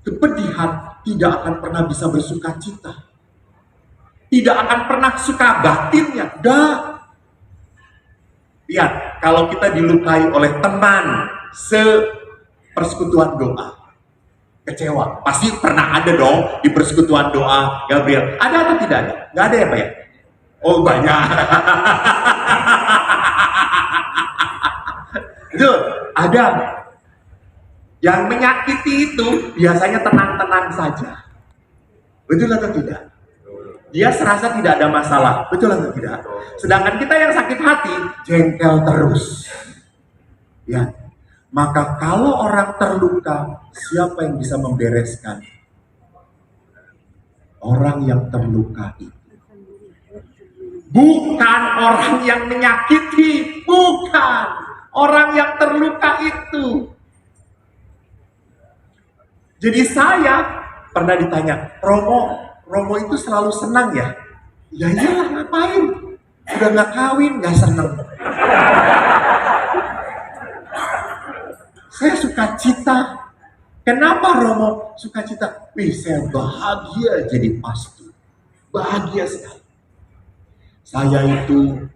kepedihan, tidak akan pernah bisa bersuka cita. Tidak akan pernah suka batinnya. Lihat, kalau kita dilukai oleh teman sepersekutuan doa, kecewa. Pasti pernah ada dong di persekutuan doa, Gabriel. Ada atau tidak ada? Nggak ada ya Pak ya? Oh banyak. Itu ada. Yang menyakiti itu biasanya tenang-tenang saja. Betul atau tidak? Dia serasa tidak ada masalah, betul atau tidak? Sedangkan kita yang sakit hati, jengkel terus. Ya, maka kalau orang terluka, siapa yang bisa membereskan? Orang yang terluka itu. Bukan orang yang menyakiti, bukan. Orang yang terluka itu. Jadi saya pernah ditanya, Romo itu selalu senang ya? Ya iyalah, ngapain? Udah gak kawin, gak senang. Saya suka cita. Kenapa Romo suka cita? Wih, saya bahagia jadi pastor. Bahagia sekali. Saya itu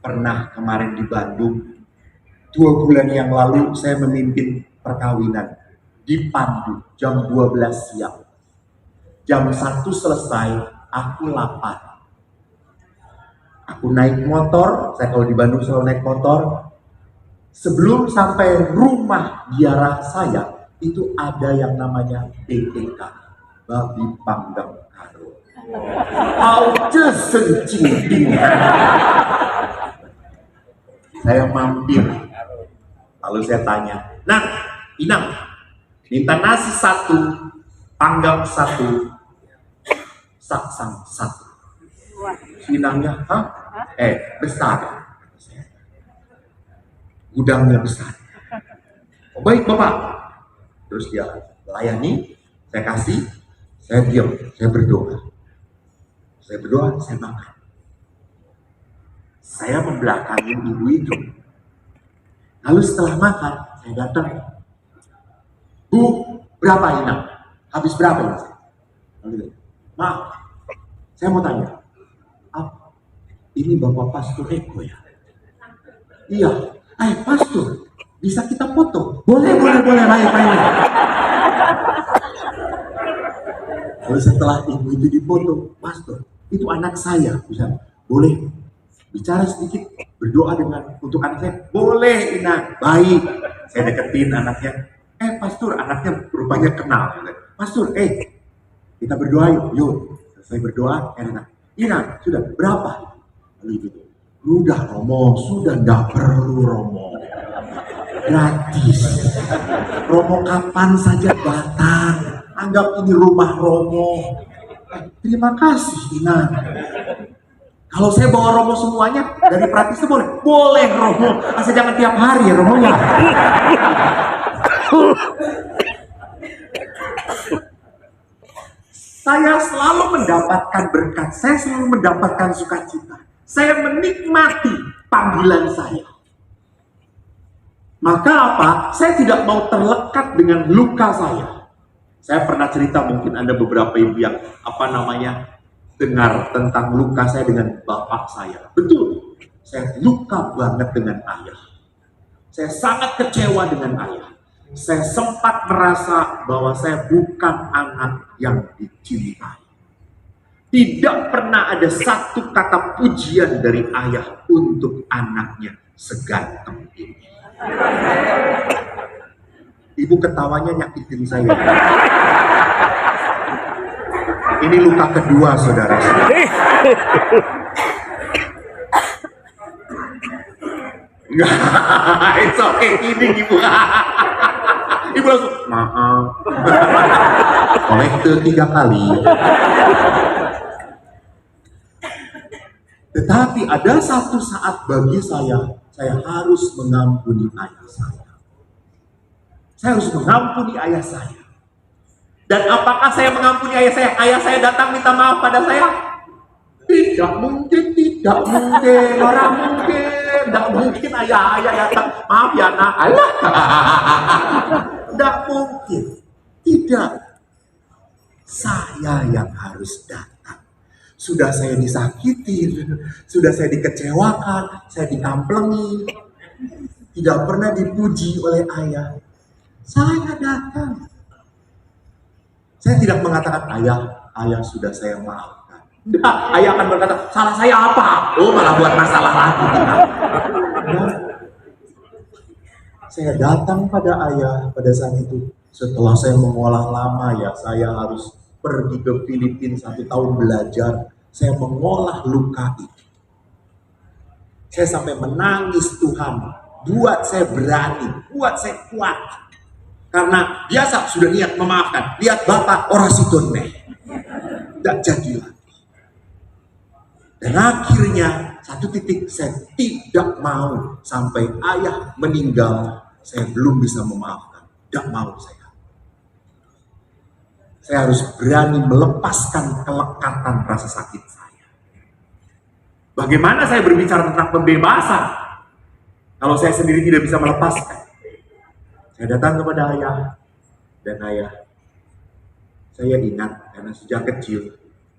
pernah kemarin di Bandung, 2 bulan yang lalu saya memimpin perkawinan di Pandu jam 12 siang. Jam 1 selesai, aku lapar. Aku naik motor, saya kalau di Bandung selalu naik motor. Sebelum sampai rumah biara saya, itu ada yang namanya BPK, Babi Panggang Karo. Auce sencing. Saya mampir. Lalu saya tanya, nah, Inang, minta nasi 1, panggang 1, saksang 1. Sinangnya, besar. gudangnya besar. Oh, baik Bapak. Terus dia layani, saya kasih, saya diam, saya berdoa. Saya berdoa, saya makan. Saya membelakangi ibu itu. Lalu setelah makan, saya datang. Bu, berapa ini? Habis berapa ini? Lalu, maaf, saya mau tanya. Ini Bapak Pastor Eko ya? Iya. Pastor, bisa kita foto? Boleh, baik. Lalu setelah ibu itu dipoto, Pastor, itu anak saya, bisa boleh bicara sedikit, berdoa untuk anak saya? Boleh, Ina. Baik, saya deketin anaknya. Pastor, anaknya rupanya kenal. Pastor, kita berdoa yuk. Saya berdoa, Ina, sudah berapa? Lalu ibu itu, udah Romo, sudah nggak perlu Romo, gratis. Romo kapan saja datang, anggap ini rumah Romo. Terima kasih Ina. Kalau saya bawa Romo semuanya dari Pratisnya boleh? Boleh Romo, asal jangan tiap hari ya Romo ya. Saya selalu mendapatkan berkat, saya selalu mendapatkan sukacita. Saya menikmati panggilan saya. Maka apa? Saya tidak mau terlekat dengan luka saya. Saya pernah cerita, mungkin ada beberapa ibu yang dengar tentang luka saya dengan bapak saya. Betul, saya luka banget dengan ayah. Saya sangat kecewa dengan ayah. Saya sempat merasa bahwa saya bukan anak yang dicintai. Tidak pernah ada satu kata pujian dari ayah untuk anaknya seganteng ini. Ibu ketawanya nyakitin saya. Ini luka kedua, saudara. It's okay, kidding ibu. Ibu langsung, maaf. Kolekte 3 kali. Tetapi ada satu saat bagi saya harus mengampuni ayah saya. Saya harus mengampuni ayah saya. Dan apakah saya mengampuni ayah saya? Ayah saya datang minta maaf pada saya? Tidak mungkin. Orang mungkin. Tidak mungkin ayah datang. Maaf ya nak. Alah. Tidak mungkin. Tidak. Saya yang harus datang. Sudah saya disakitin, sudah saya dikecewakan, saya dikamplengi, tidak pernah dipuji oleh ayah. Saya datang. Saya tidak mengatakan, ayah sudah saya maafkan. Tidak, ayah akan berkata, salah saya apa? Oh, malah buat masalah lagi. Saya datang pada ayah pada saat itu. Setelah saya mengolah lama saya harus pergi ke Filipina 1 tahun belajar. Saya mengolah luka itu. Saya sampai menangis, Tuhan, buat saya berani, buat saya kuat. Karena biasa sudah niat memaafkan, lihat Bapak orasi donme, tidak jadi lagi. Dan akhirnya satu titik saya tidak mau sampai ayah meninggal, saya belum bisa memaafkan, tidak mau saya. Saya harus berani melepaskan kelekatan rasa sakit saya. Bagaimana saya berbicara tentang pembebasan kalau saya sendiri tidak bisa melepaskan? Saya datang kepada ayah, dan ayah, saya ingat karena sejak kecil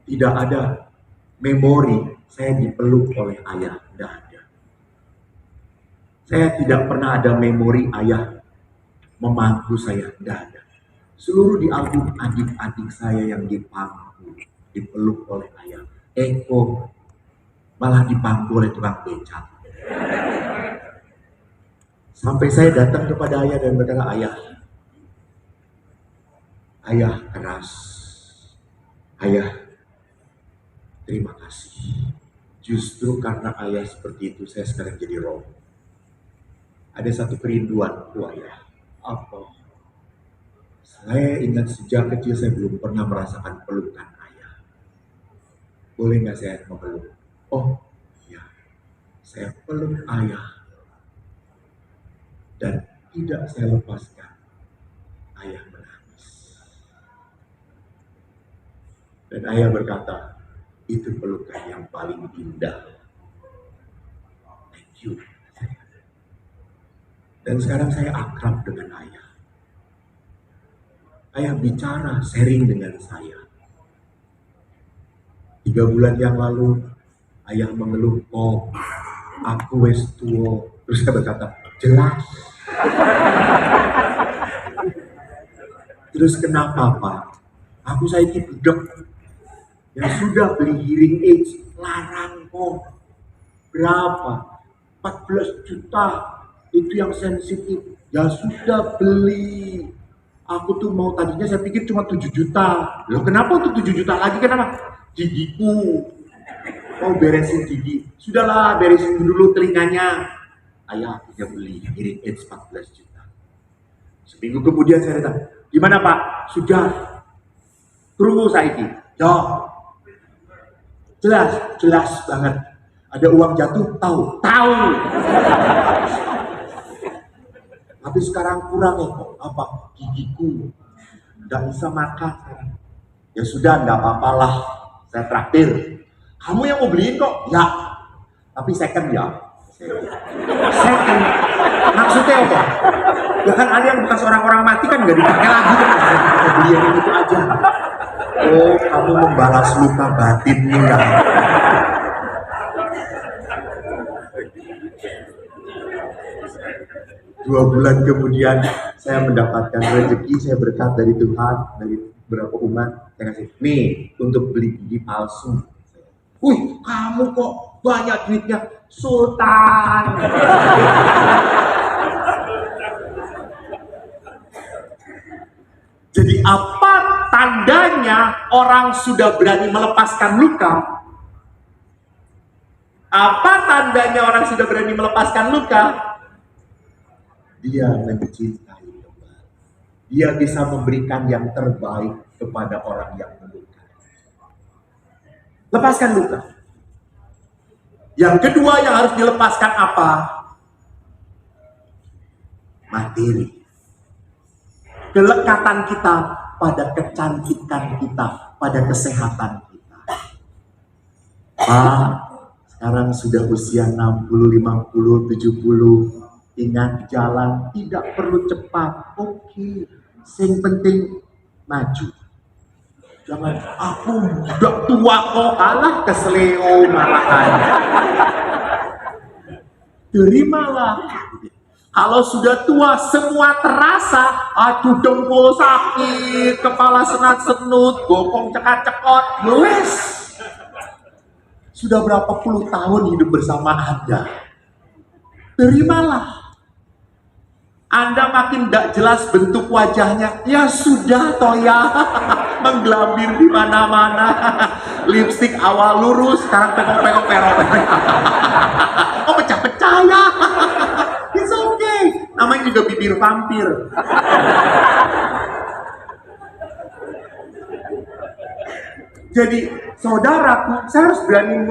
tidak ada memori saya dipeluk oleh ayah, tidak ada. Saya tidak pernah ada memori ayah memangku saya, tidak ada. Seluruh di album adik-adik saya yang dipangku, dipeluk oleh ayah. Eko malah dipangku oleh tukang becak. Sampai saya datang kepada ayah dan berkata, ayah keras. Ayah, terima kasih. Justru karena ayah seperti itu, saya sekarang jadi roh. Ada satu kerinduan, ayah. Apa? Saya ingat sejak kecil saya belum pernah merasakan pelukan ayah. Boleh nggak saya memeluk? Oh, ya. Saya peluk ayah. Dan tidak saya lepaskan. Ayah menangis. Dan ayah berkata, itu pelukan yang paling indah. Thank you. Dan sekarang saya akrab dengan ayah. Ayah bicara, sharing dengan saya. 3 bulan yang lalu, ayah mengeluh, oh, aku wes tua. Terus saya berkata, jelas. Terus kenapa Pak? Aku saya budak. Yang sudah beli hearing aids, larang kok. Berapa? 14 juta. Itu yang sensitif. Ya sudah beli. Aku tuh mau, tadinya saya pikir cuma 7 juta. Loh kenapa untuk 7 juta lagi? Kenapa? Gigiku. Mau beresin gigi. Sudahlah, beresin dulu telinganya. Ayah punya beli hearing aids 14 juta. Seminggu kemudian saya datang. Gimana Pak? Sudah. Tunggu saiki. Ya. Jelas banget. Ada uang jatuh, tahu. Tapi sekarang kurang ya kok. Apa? Gigiku. Nggak bisa makan sekarang. Ya sudah, nggak apa-apalah. Saya traktir. Kamu yang mau beliin kok? Ya. Tapi second ya. Second. Maksudnya apa? Ya kan ada yang bekas orang-orang mati kan nggak dipakai lagi kan. Kita beli yang itu aja. Oh, kamu membalas luka batinmu ya. Dua bulan kemudian saya mendapatkan rezeki, saya berkat dari Tuhan, dari beberapa umat. Saya kasih, nih untuk beli gigi palsu. Wih, kamu kok banyak duitnya, Sultan. Jadi apa tandanya orang sudah berani melepaskan luka? Apa tandanya orang sudah berani melepaskan luka? Dia mencintai kembali. Dia bisa memberikan yang terbaik kepada orang yang melukai. Lepaskan luka. Yang kedua yang harus dilepaskan apa? Materi. Kelekatan kita pada kecantikan kita, pada kesehatan kita. Sekarang sudah usia 60, 50, 70. Ingat jalan tidak perlu cepat. Oke. Yang penting maju. Jangan aku udah tua kok, alah kesleo malahan. Terimalah. Kalau sudah tua semua terasa, aduh dengkul sakit, kepala senat-senut, bokong cekak-cekot, wes. Sudah berapa puluh tahun hidup bersama Anda. Terimalah. Anda makin tidak jelas bentuk wajahnya, ya sudah toh ya, menggelambir di mana-mana. Lipstik awal lurus, sekarang pengok-pengok perok. Oh pecah-pecah ya. It's okay. Namanya juga bibir vampir. Jadi saudaraku, saya harus berani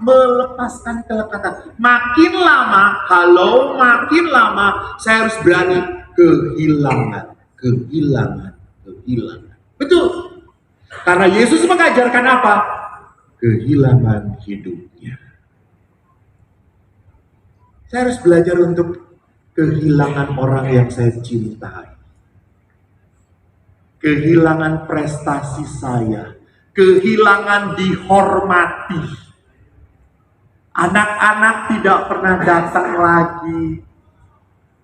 melepaskan kelekatan. Makin lama saya harus berani kehilangan. Betul. Karena Yesus mengajarkan apa? Kehilangan hidupnya. Saya harus belajar untuk kehilangan orang yang saya cintai. Kehilangan prestasi saya. Kehilangan dihormati. Anak-anak tidak pernah datang lagi.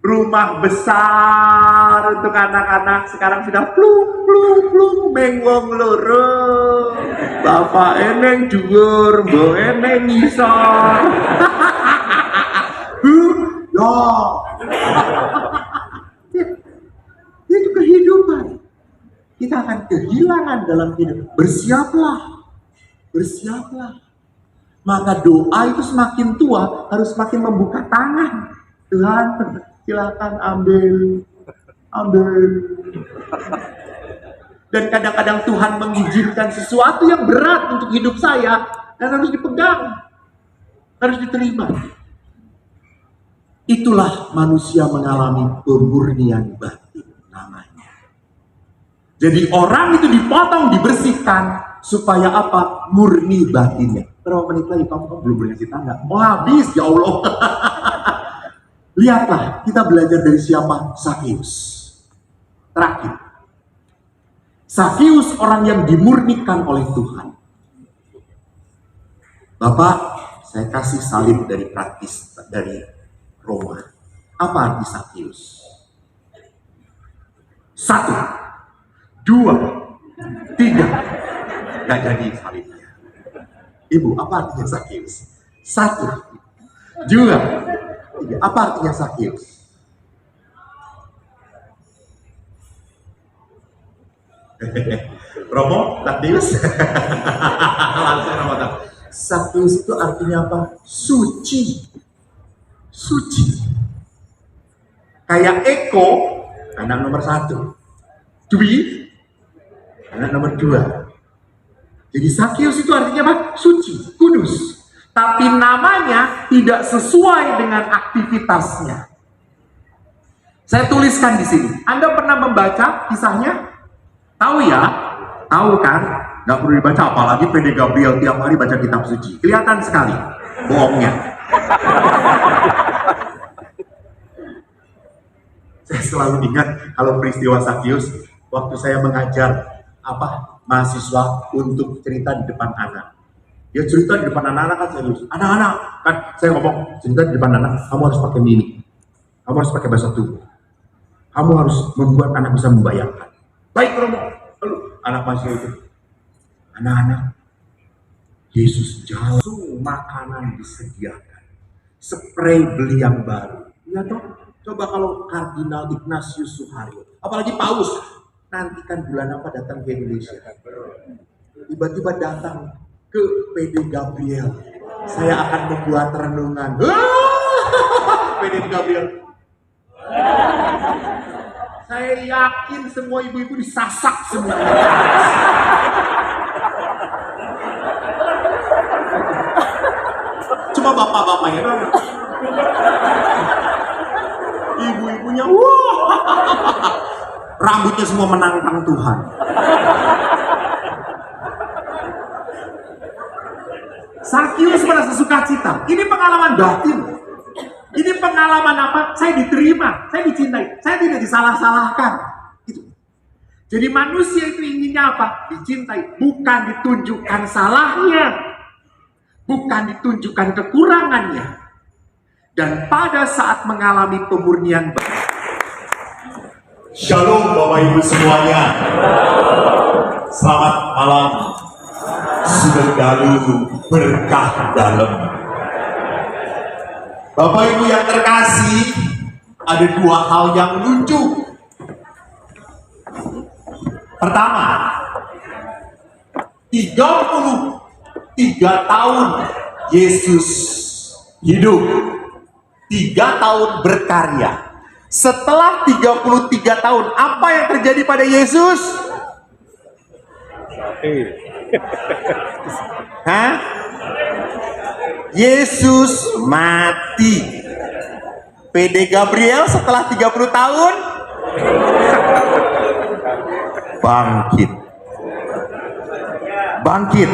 Rumah besar untuk anak-anak sekarang sudah plung mengwong loro. Bapak eneng dhuwur, mbok eneng ngisor. Itu kehidupan. Kita akan kehilangan dalam hidup. Bersiaplah. Maka doa itu semakin tua harus semakin membuka tangan. Tuhan, silakan ambil. Dan kadang-kadang Tuhan mengizinkan sesuatu yang berat untuk hidup saya dan harus dipegang, harus diterima. Itulah manusia mengalami pemurnian batin namanya. Jadi orang itu dipotong, dibersihkan supaya apa? Murni batinnya. Berapa menit lagi kamu belum berngasih tanda? Oh habis, ya Allah. Lihatlah, kita belajar dari siapa? Sakeus. Terakhir, Sakeus orang yang dimurnikan oleh Tuhan. Bapak, saya kasih salib dari praktis dari Roma. Apa arti Sakeus? 1, 2, 3. Gak jadi salibnya. Ibu, apa artinya Sakeus? 1, 2, 3. Apa artinya Sakeus? Romo, Sakeus. Langsung Romo. Sakeus itu artinya apa? Suci. Suci. Kayak Eko, anak nomor 1. Dwi, anak nomor 2. Jadi Sakeus itu artinya apa? Suci, kudus. Tapi namanya tidak sesuai dengan aktivitasnya. Saya tuliskan di sini. Anda pernah membaca kisahnya? Tahu ya? Tahu kan? Nggak perlu dibaca, apalagi PD Gabriel tiap hari baca kitab suci. Kelihatan sekali bohongnya. Saya selalu ingat kalau peristiwa Sakeus waktu saya mengajar mahasiswa untuk cerita di depan anak. Dia cerita di depan anak-anak kan serius. Anak-anak kan saya ngomong cerita di depan anak, kamu harus pakai mimik, kamu harus pakai bahasa tubuh, kamu harus membuat anak bisa membayangkan. Baik Romo, lalu anak mahasiswa itu, anak-anak, Yesus jalan, makanan disediakan, spray beli yang baru. Ya toh? Coba kalau Kardinal Ignatius Suharyo, apalagi Paus, nanti kan bulan apa datang ke Indonesia. Tiba-tiba datang ke PD Gabriel. Saya akan membuat renungan. PD Gabriel. Saya yakin semua ibu-ibu disasak semua. Cuma bapak-bapaknya doang. Ibu-ibunya, rambutnya semua menantang Tuhan. Sakeus merasa sukacita. Ini pengalaman batin. Ini pengalaman apa? Saya diterima, saya dicintai, saya tidak disalah-salahkan. Itu. Jadi manusia itu inginnya apa? Dicintai, bukan ditunjukkan salahnya, bukan ditunjukkan kekurangannya. Dan pada saat mengalami pemurnian batin, Shalom Bapak Ibu semuanya. Selamat malam. Saudara berkah dalam. Bapak Ibu yang terkasih, ada 2 hal yang lucu. Pertama, 33 tahun Yesus hidup, 3 tahun berkarya. Setelah 33 tahun, apa yang terjadi pada Yesus? Hah? Yesus mati. PD Gabriel setelah 30 tahun bangkit. Bangkit.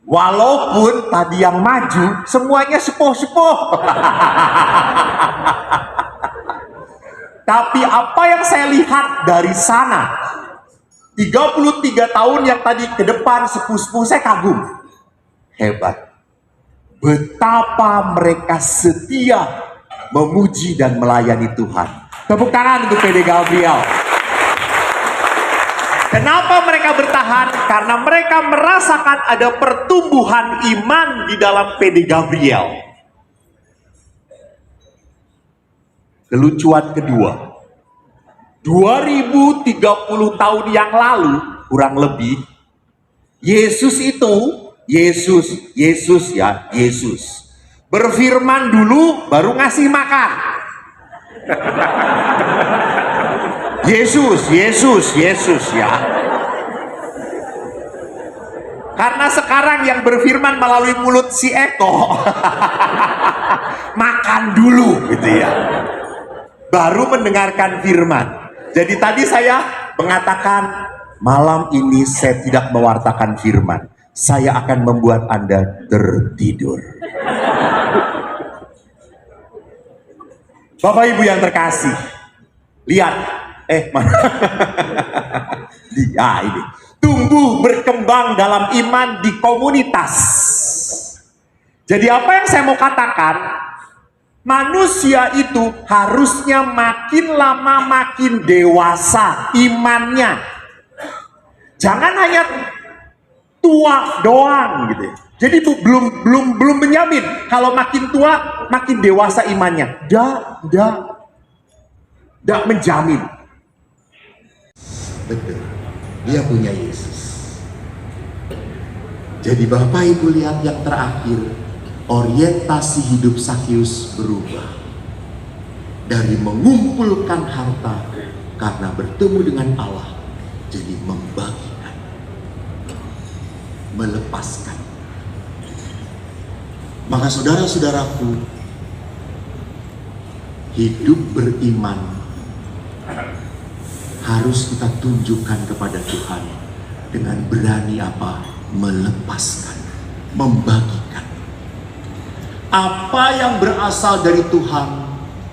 Walaupun tadi yang maju semuanya sepuh-sepuh. Tapi apa yang saya lihat dari sana, 33 tahun yang tadi ke depan sepuh-sepuh, saya kagum. Hebat. Betapa mereka setia memuji dan melayani Tuhan. Tepuk tangan untuk PD Gabriel. Kenapa mereka bertahan? Karena mereka merasakan ada pertumbuhan iman di dalam PD Gabriel. Kelucuan kedua, 2030 tahun yang lalu kurang lebih, Yesus berfirman dulu baru ngasih makan. Yesus ya. Karena sekarang yang berfirman melalui mulut si Eko, makan makan dulu gitu ya. Baru mendengarkan firman. Jadi tadi saya mengatakan malam ini saya tidak mewartakan firman. Saya akan membuat Anda tertidur. Bapak Ibu yang terkasih, lihat, mana? Ini. Tumbuh berkembang dalam iman di komunitas. Jadi apa yang saya mau katakan, manusia itu harusnya makin lama makin dewasa imannya. Jangan hanya tua doang gitu ya. Jadi belum menjamin kalau makin tua makin dewasa imannya. Tidak menjamin. Betul. Dia punya Yesus. Jadi Bapak Ibu lihat yang terakhir, orientasi hidup Sakius berubah. Dari mengumpulkan harta karena bertemu dengan Allah, jadi membagikan, melepaskan. Maka saudara-saudaraku, hidup beriman harus kita tunjukkan kepada Tuhan dengan berani apa? Melepaskan, membagikan. Apa yang berasal dari Tuhan,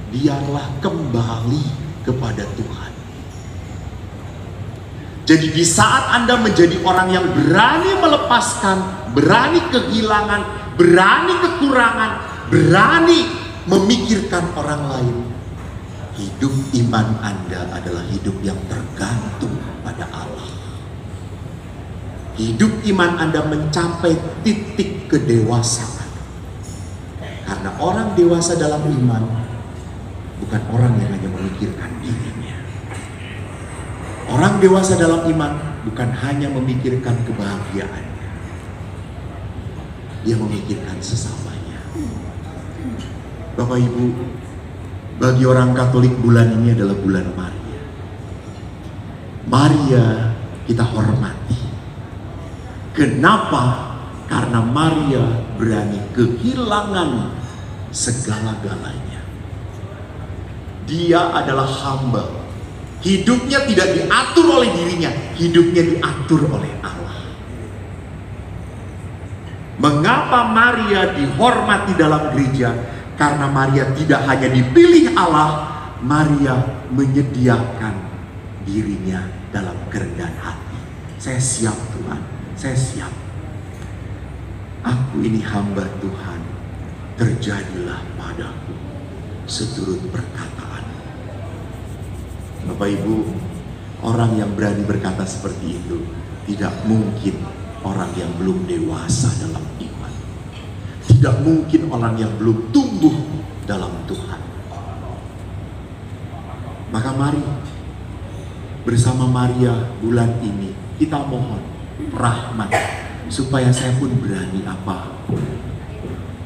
biarlah kembali kepada Tuhan. Jadi di saat Anda menjadi orang yang berani melepaskan, berani kehilangan, berani kekurangan, berani memikirkan orang lain, hidup iman Anda adalah hidup yang tergantung pada Allah. Hidup iman Anda mencapai titik kedewasaan. Karena orang dewasa dalam iman bukan orang yang hanya memikirkan dirinya. Orang dewasa dalam iman bukan hanya memikirkan kebahagiaannya. Dia memikirkan sesamanya. Bapak Ibu, bagi orang Katolik bulan ini adalah bulan Maria. Maria kita hormati. Kenapa? Karena Maria berani kehilangan segala-galanya. Dia adalah hamba. Hidupnya tidak diatur oleh dirinya, hidupnya diatur oleh Allah. Mengapa Maria dihormati dalam gereja? Karena Maria tidak hanya dipilih Allah, Maria menyediakan dirinya dalam kerendahan hati. Saya siap Tuhan, saya siap. Aku ini hamba Tuhan, terjadilah padaku seturut perkataan. Bapak Ibu, orang yang berani berkata seperti itu tidak mungkin orang yang belum dewasa dalam iman. Tidak mungkin orang yang belum tumbuh dalam Tuhan. Maka mari bersama Maria bulan ini kita mohon rahmat supaya saya pun berani apa?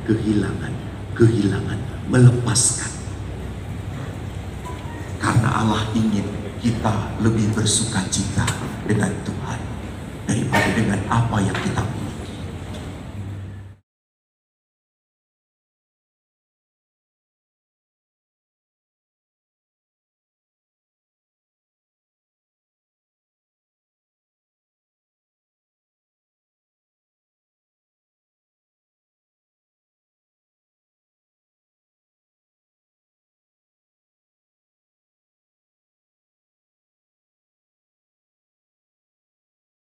Kehilangan, melepaskan. Karena Allah ingin kita lebih bersuka cita dengan Tuhan daripada dengan apa yang kita